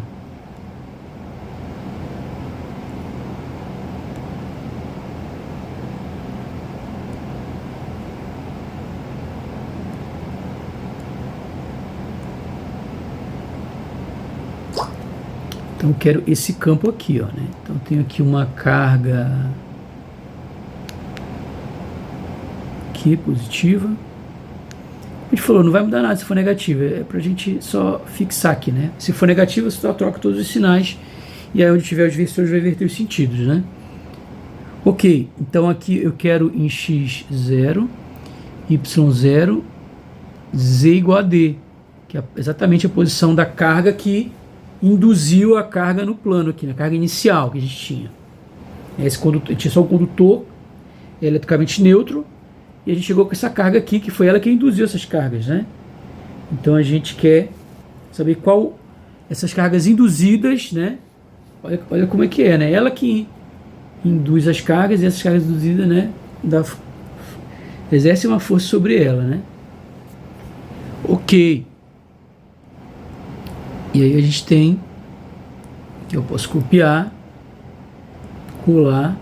Então eu quero esse campo aqui, ó, né? Então eu tenho aqui uma carga aqui positiva. A gente falou, não vai mudar nada se for negativa, é pra gente só fixar aqui, né? Se for negativa, você só troca todos os sinais e aí onde tiver os versores vai inverter os sentidos, né? Ok, então aqui eu quero em x0, y0, z igual a d, que é exatamente a posição da carga que induziu a carga no plano aqui, na carga inicial que a gente tinha. Esse condutor, tinha só um condutor eletricamente neutro, e a gente chegou com essa carga aqui, que foi ela que induziu essas cargas, né? Então a gente quer saber qual essas cargas induzidas, né? Olha como é que é, né? Ela que induz as cargas, e essas cargas induzidas, né, exerce uma força sobre ela, né? Ok. E aí a gente tem que eu posso copiar, colar.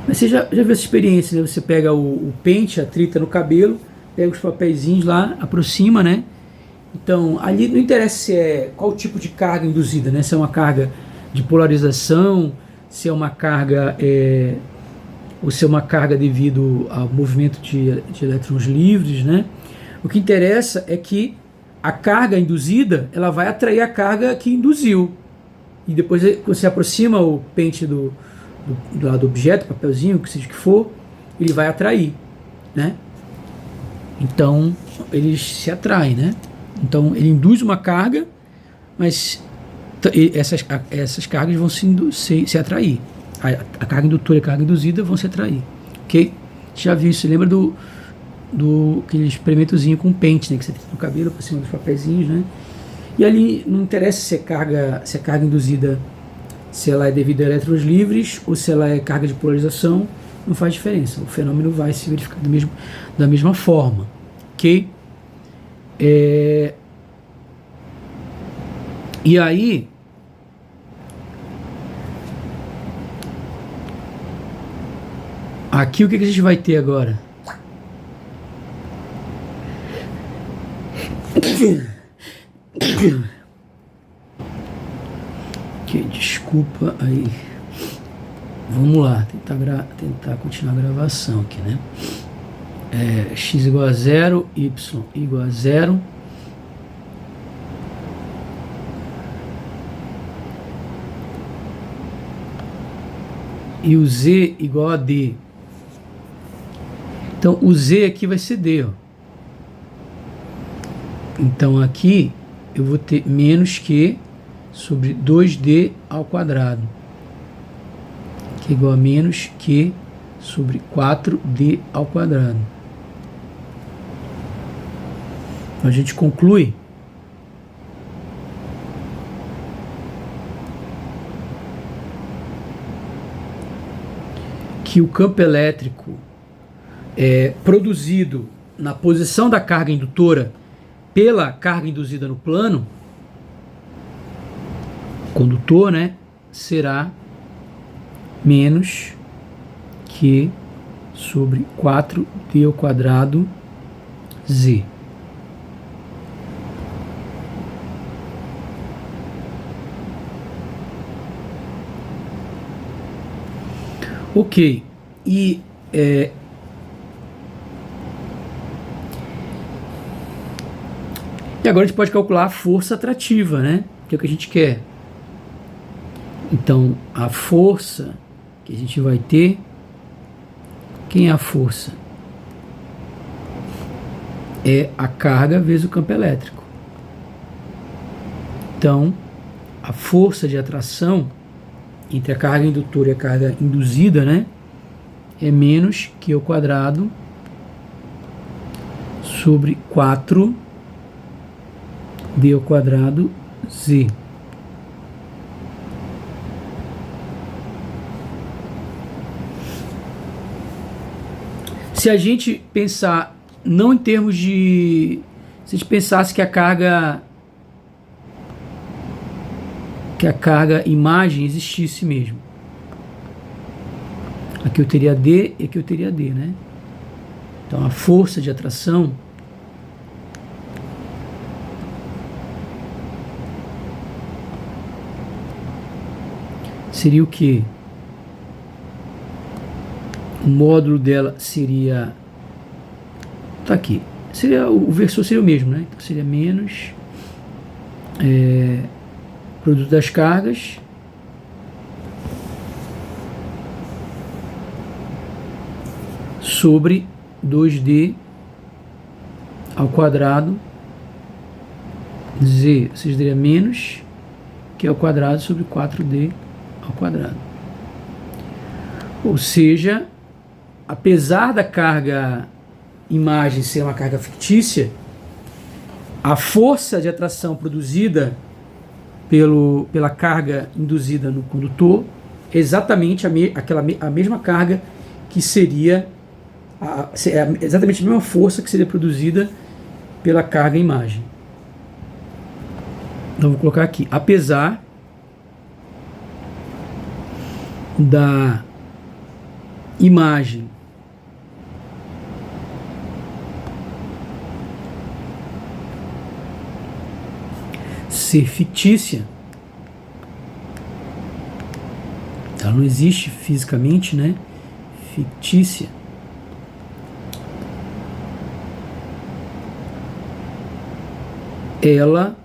Mas você já viu essa experiência, né? Você pega o pente, a trita no cabelo, pega os papeizinhos lá, aproxima, né? Então, ali não interessa se é qual tipo de carga induzida, né? Se é uma carga de polarização, se é uma carga ou se é uma carga devido ao movimento de elétrons livres, né? O que interessa é que a carga induzida, ela vai atrair a carga que induziu. E depois, quando você aproxima o pente do lado do objeto, papelzinho, que seja o que for, ele vai atrair, né? Então, eles se atraem, né? Então, ele induz uma carga, mas essas cargas vão se atrair. A carga indutora e a carga induzida vão se atrair, ok? Já viu isso? Lembra do aquele experimentozinho com pente, né? Que você tem no cabelo, por cima dos papeizinhos, né? E ali não interessa se a carga induzida, se ela é devido a elétrons livres ou se ela é carga de polarização, não faz diferença. O fenômeno vai se verificar da mesma forma, ok? E aí, aqui o que a gente vai ter agora? Que desculpa aí. Vamos lá, tentar continuar a gravação aqui, né? X igual a 0, y igual a 0. E o z igual a d. Então o z aqui vai ser d, ó. Então aqui eu vou ter menos que sobre 2d ao quadrado, que é igual a menos que sobre 4d ao quadrado. Então a gente conclui que o campo elétrico produzido na posição da carga indutora pela carga induzida no plano condutor, né, será menos que sobre 4d ao quadrado z. Ok, e agora a gente pode calcular a força atrativa, né? Que é o que a gente quer. Então, a força que a gente vai ter, quem é a força? É a carga vezes o campo elétrico. Então, a força de atração entre a carga indutora e a carga induzida, né, é menos que o quadrado sobre 4d ao quadrado z. Se a gente pensar não em termos de... Se a gente pensasse que a carga imagem existisse mesmo. Aqui eu teria D e aqui eu teria D, né? Então a força de atração seria o quê? O módulo dela seria... Tá aqui. O versor seria o mesmo, né? Então seria menos... produto das cargas sobre 2d ao quadrado z, ou seja, daria menos que ao quadrado sobre 4d ao quadrado. Ou seja, apesar da carga imagem ser uma carga fictícia, a força de atração produzida pela carga induzida no condutor, exatamente a mesma carga que seria exatamente a mesma força que seria produzida pela carga imagem. Então vou colocar aqui, apesar da imagem ser fictícia, ela não existe fisicamente, né? Fictícia. Ela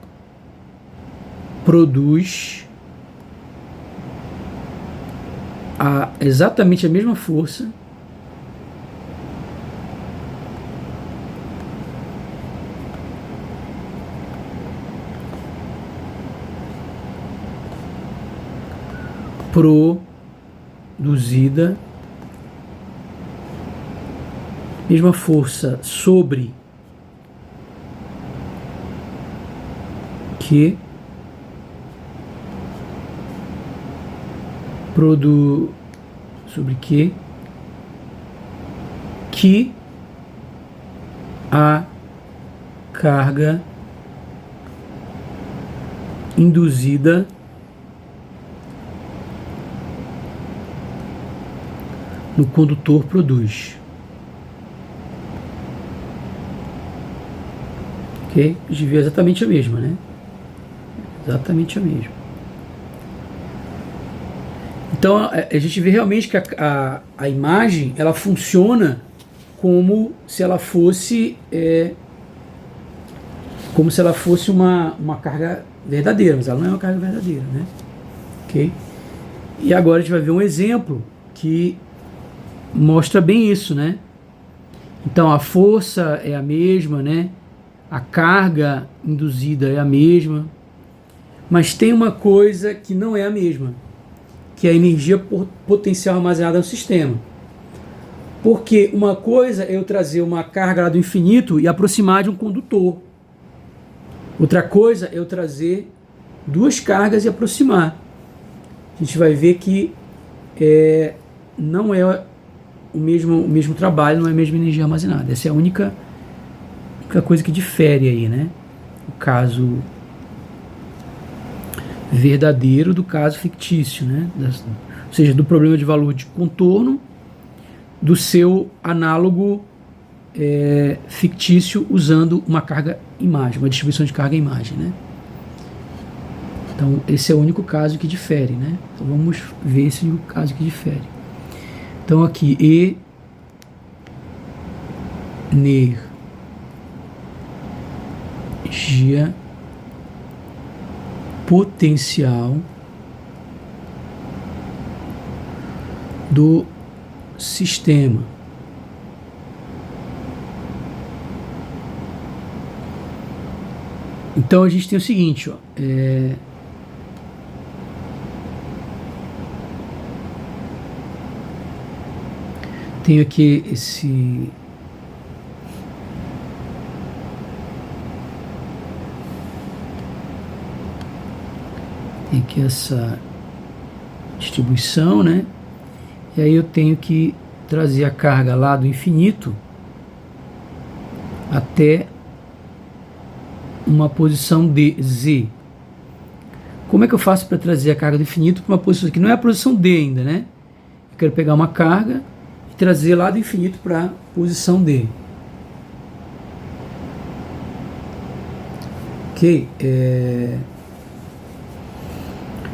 produz exatamente a mesma força produzida, mesma força sobre que sobre que a carga induzida no condutor produz. Ok? A gente vê exatamente a mesma, né? Exatamente a mesma. Então a gente vê realmente que a imagem ela funciona como se ela fosse uma carga verdadeira, mas ela não é uma carga verdadeira, né? Ok? E agora a gente vai ver um exemplo que mostra bem isso, né? Então a força é a mesma, né? A carga induzida é a mesma, mas tem uma coisa que não é a mesma, que é a energia potencial armazenada no sistema. Porque uma coisa é eu trazer uma carga lá do infinito e aproximar de um condutor. Outra coisa é eu trazer duas cargas e aproximar. A gente vai ver que não é o mesmo trabalho, não é a mesma energia armazenada. Essa é a única coisa que difere aí, né? O caso verdadeiro do caso fictício, né? Ou seja, do problema de valor de contorno do seu análogo fictício usando uma carga imagem, uma distribuição de carga imagem, né? Então esse é o único caso que difere, né? Então vamos ver esse único caso que difere. Então aqui energia potencial do sistema. Então a gente tem o seguinte, ó, tenho aqui essa distribuição, né? E aí eu tenho que trazer a carga lá do infinito até uma posição de Z. Como é que eu faço para trazer a carga do infinito para uma posição que não é a posição D ainda, né? Eu quero pegar uma carga e trazer lá do infinito para a posição D. Ok?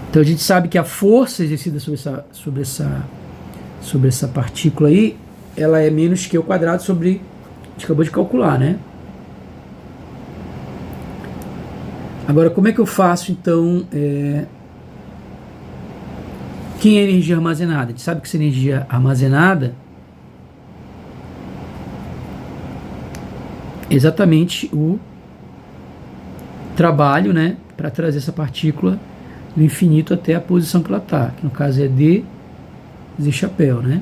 Então a gente sabe que a força exercida sobre essa partícula aí, ela é menos que o quadrado sobre, a gente acabou de calcular, né? Agora, como é que eu faço, então, quem é energia armazenada? A gente sabe que essa energia armazenada é exatamente o trabalho, né, para trazer essa partícula do infinito até a posição que ela está, que no caso é D, Z chapéu, né?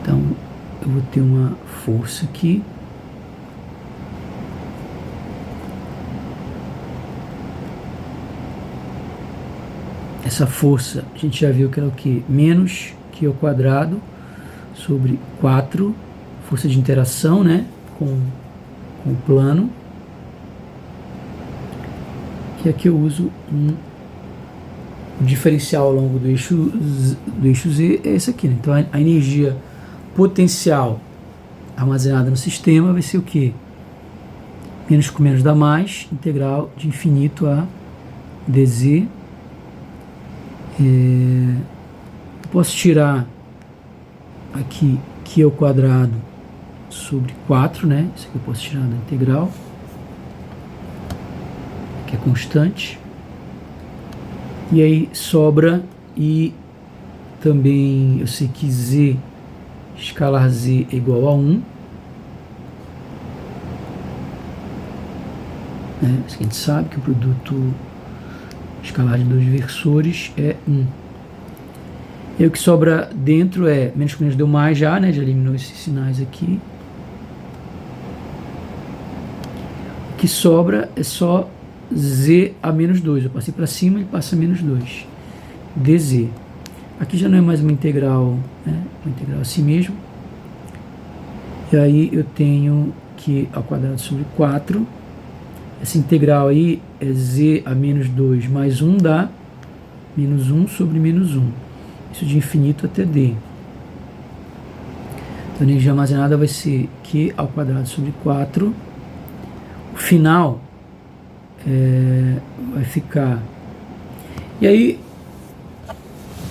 Então, eu vou ter uma força aqui. Essa força, a gente já viu que era o quê? Menos Q ao quadrado sobre 4, força de interação, né, com o plano. E aqui eu uso um diferencial ao longo do eixo Z, é esse aqui, né? Então a energia potencial armazenada no sistema vai ser o quê? Menos com menos dá mais, integral de infinito a dz. Eu posso tirar aqui Q ao quadrado sobre 4, né? Isso aqui eu posso tirar da integral, que é constante. E aí sobra, e também eu sei que Z, escalar Z é igual a 1. Isso que a gente sabe que o produto escalar de dois versores é 1. E o que sobra dentro é menos com menos deu mais já, né? Já eliminou esses sinais aqui. O que sobra é só Z a menos 2. Eu passei para cima e passa a menos 2. dz. Aqui já não é mais uma integral, né? Uma integral assim mesmo. E aí eu tenho que ao quadrado sobre 4. essa integral aí é z a menos 2 mais 1 dá menos 1 sobre menos 1. Isso de infinito até d. Então a energia armazenada vai ser Q ao quadrado sobre 4. O final vai ficar... E aí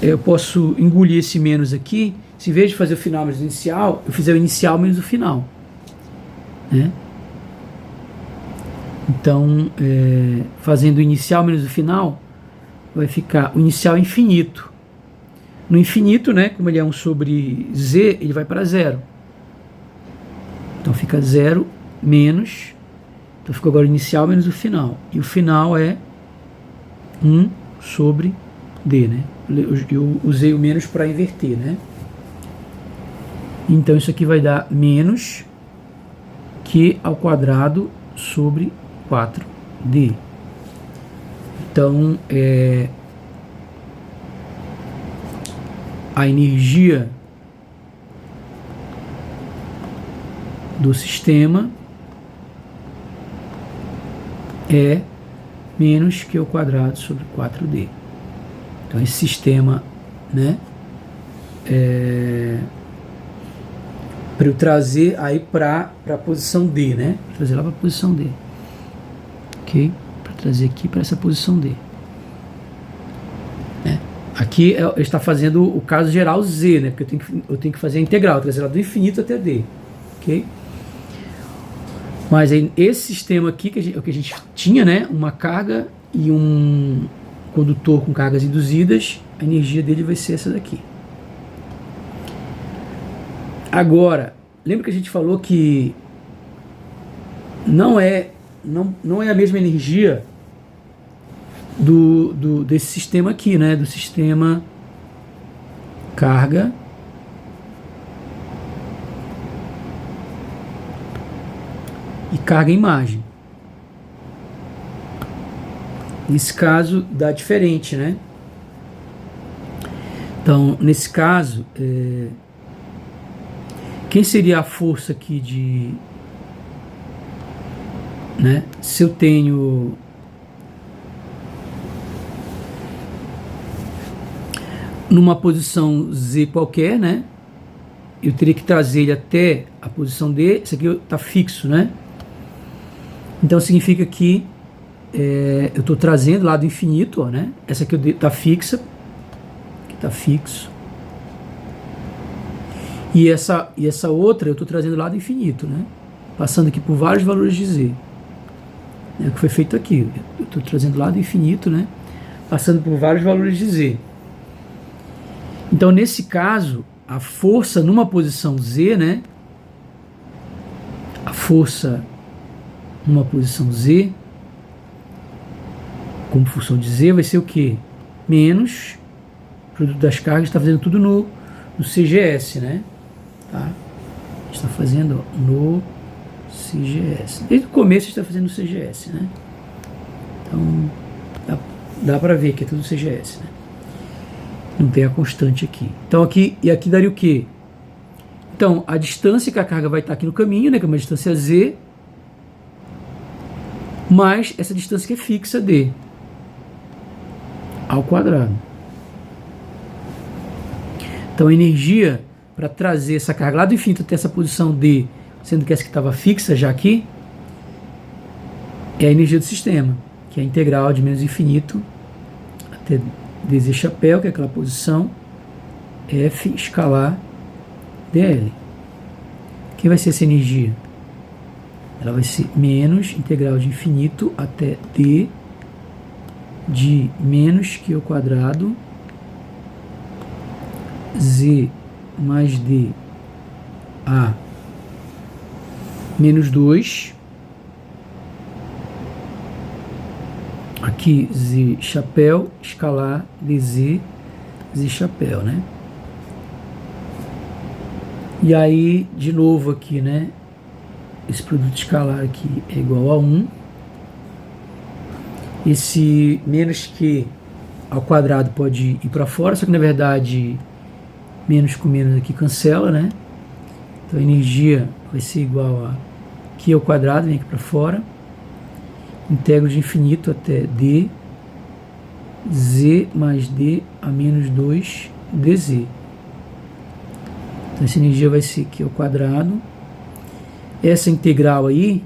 eu posso engolir esse menos aqui. Se em vez de fazer o final menos o inicial, eu fizer o inicial menos o final, né? Então, fazendo o inicial menos o final, vai ficar o inicial infinito. No infinito, né, como ele é 1 sobre z, ele vai para 0. Então fica 0 menos... Então ficou agora o inicial menos o final. E o final é 1 sobre d, né? Eu usei o menos para inverter, né? Então isso aqui vai dar menos Q ao quadrado sobre 4D. Então, a energia do sistema é menos Q ao quadrado sobre 4D. Então, esse sistema, né, para eu trazer aí para a posição D, né? Trazer lá para a posição D. Ok? Para trazer aqui para essa posição D. Né? Aqui ele está fazendo o caso geral Z, né? Porque eu tenho que fazer a integral, trazer lá do infinito até D. Ok? Mas aí, esse sistema aqui, o que a gente tinha, né? Uma carga e um condutor com cargas induzidas, a energia dele vai ser essa daqui. Agora, lembra que a gente falou que não é a mesma energia desse sistema aqui, né? Do sistema carga e carga-imagem. Nesse caso, dá diferente, né? Então, nesse caso, quem seria a força aqui de... Né? Se eu tenho... numa posição Z qualquer, né? Eu teria que trazer ele até a posição D. Isso aqui está fixo, né? Então significa que eu estou trazendo lá do infinito, ó, né? Essa aqui está fixa, que está fixo. E essa outra eu estou trazendo lá do infinito, né? Passando aqui por vários valores de Z. É o que foi feito aqui. Eu estou trazendo lá do infinito, né? Passando por vários valores de Z. Então, nesse caso, a força numa posição Z, né? A força numa posição Z, como função de Z, vai ser o quê? Menos o produto das cargas, está fazendo tudo no CGS, né? Tá? A gente está fazendo no CGS. Desde o começo a gente está fazendo no CGS, né? Então, dá para ver que é tudo CGS, né? Não tem a constante aqui. Então, aqui daria o quê? Então, a distância que a carga vai estar aqui no caminho, né? Que é uma distância Z, mais essa distância que é fixa, D, ao quadrado. Então, a energia para trazer essa carga lá do infinito até essa posição D, sendo que essa que estava fixa já aqui, é a energia do sistema, que é a integral de menos infinito até dz chapéu, que é aquela posição, F escalar dl. O que vai ser essa energia? Ela vai ser menos integral de infinito até d de menos q ao quadrado z mais d a menos 2, aqui z chapéu, escalar dz, z chapéu, né? E aí, de novo aqui, né? Esse produto escalar aqui é igual a 1. Esse menos q ao quadrado pode ir para fora, só que na verdade menos com menos aqui cancela, né? Então a energia vai ser igual a q ao quadrado, vem aqui para fora. integro de infinito até d, z mais d a menos 2 dz. Então essa energia vai ser aqui ao quadrado. Essa integral aí,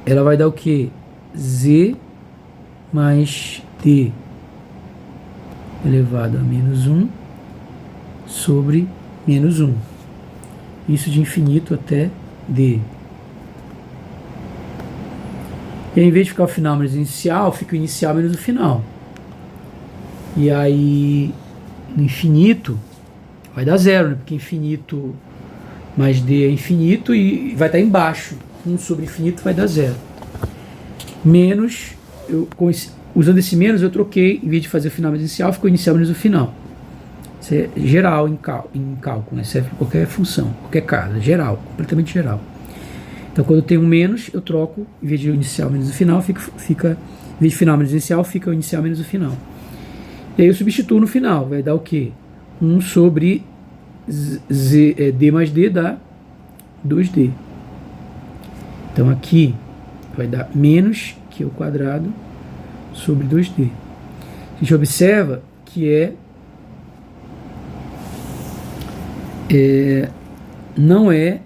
ela vai dar o que? Z mais d elevado a menos 1 sobre menos 1. Isso de infinito até d. E aí, em vez de ficar o final menos o inicial, fica o inicial menos o final. E aí, no infinito, vai dar zero, né? Porque infinito mais d é infinito e vai estar embaixo. 1 sobre infinito vai dar zero. Menos, usando esse menos, eu troquei, em vez de fazer o final menos o inicial, ficou o inicial menos o final. Isso é geral em cálculo, né? Serve para qualquer função, qualquer caso, geral, completamente geral. Então, quando eu tenho um menos, eu troco, em vez de o inicial menos o final, fica em vez de final menos o inicial, fica o inicial menos o final. E aí eu substituo no final, vai dar o quê? 1 sobre d mais d dá 2d. Então, aqui vai dar menos que o quadrado sobre 2d. A gente observa que não é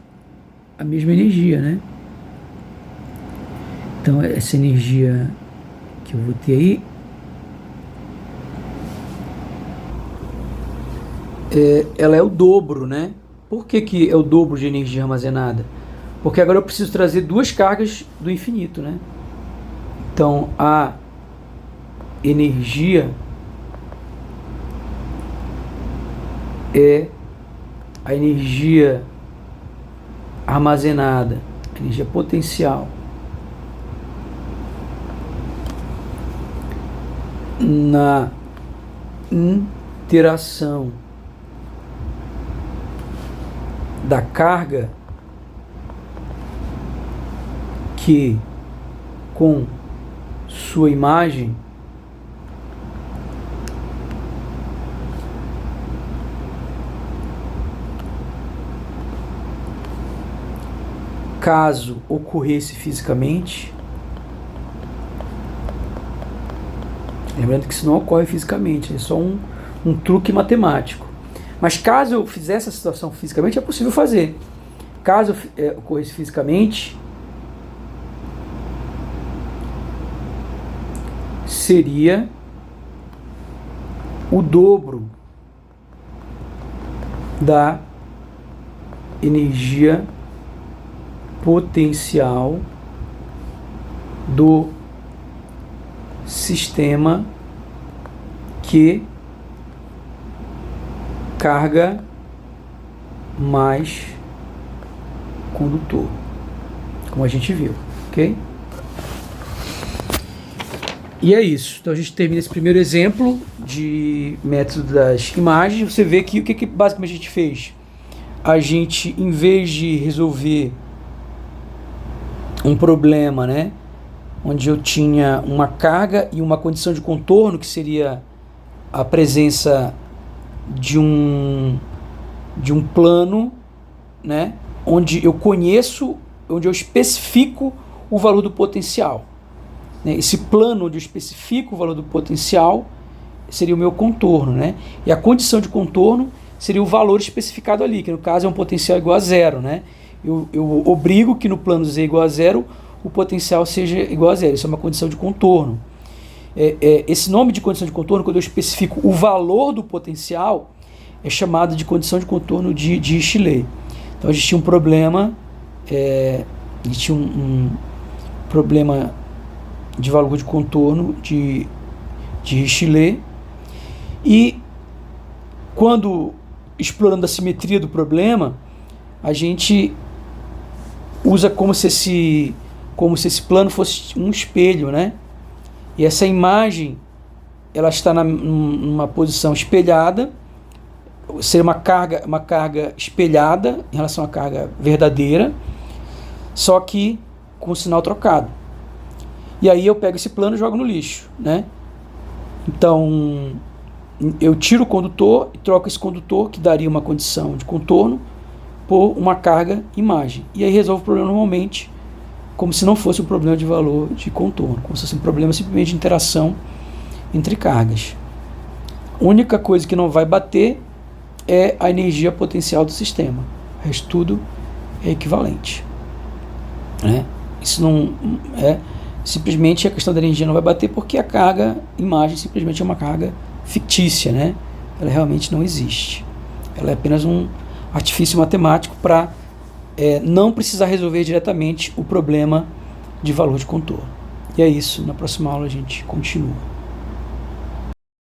a mesma energia, né? Então, essa energia que eu vou ter aí ela é o dobro, né? Por que é o dobro de energia armazenada? Porque agora eu preciso trazer duas cargas do infinito, né? Então, a energia é a energia armazenada, a energia potencial na interação da carga que com sua imagem caso ocorresse fisicamente, lembrando que isso não ocorre fisicamente, é só um truque matemático. Mas caso eu fizesse essa situação fisicamente, é possível fazer. Caso ocorresse fisicamente, seria o dobro da energia potencial do sistema que carga mais condutor, como a gente viu, ok? E é isso. Então a gente termina esse primeiro exemplo de método das imagens. Você vê que o que basicamente a gente fez? A gente, em vez de resolver um problema, né, onde eu tinha uma carga e uma condição de contorno, que seria a presença de um plano, né, onde eu conheço, onde eu especifico o valor do potencial. Esse plano onde eu especifico o valor do potencial seria o meu contorno, né? E a condição de contorno seria o valor especificado ali, que no caso é um potencial igual a zero, né? Eu obrigo que no plano Z igual a zero, o potencial seja igual a zero. Isso é uma condição de contorno. Esse nome de condição de contorno, quando eu especifico o valor do potencial, é chamado de condição de contorno de Dirichlet. Então a gente tinha um problema, problema de valor de contorno de Dirichlet, e quando explorando a simetria do problema, a gente usa como se esse plano fosse um espelho, né? E essa imagem, ela está numa posição espelhada, seria uma carga espelhada em relação à carga verdadeira, só que com o sinal trocado. E aí eu pego esse plano e jogo no lixo, né? Então eu tiro o condutor e troco esse condutor, que daria uma condição de contorno, por uma carga imagem. E aí resolvo o problema normalmente como se não fosse um problema de valor de contorno, como se fosse um problema simplesmente de interação entre cargas. A única coisa que não vai bater é a energia potencial do sistema. O resto tudo é equivalente. Né? Isso não é simplesmente a questão da energia não vai bater porque a carga, imagem, simplesmente é uma carga fictícia, né? Ela realmente não existe. Ela é apenas um artifício matemático para não precisar resolver diretamente o problema de valor de contorno. E é isso, na próxima aula a gente continua.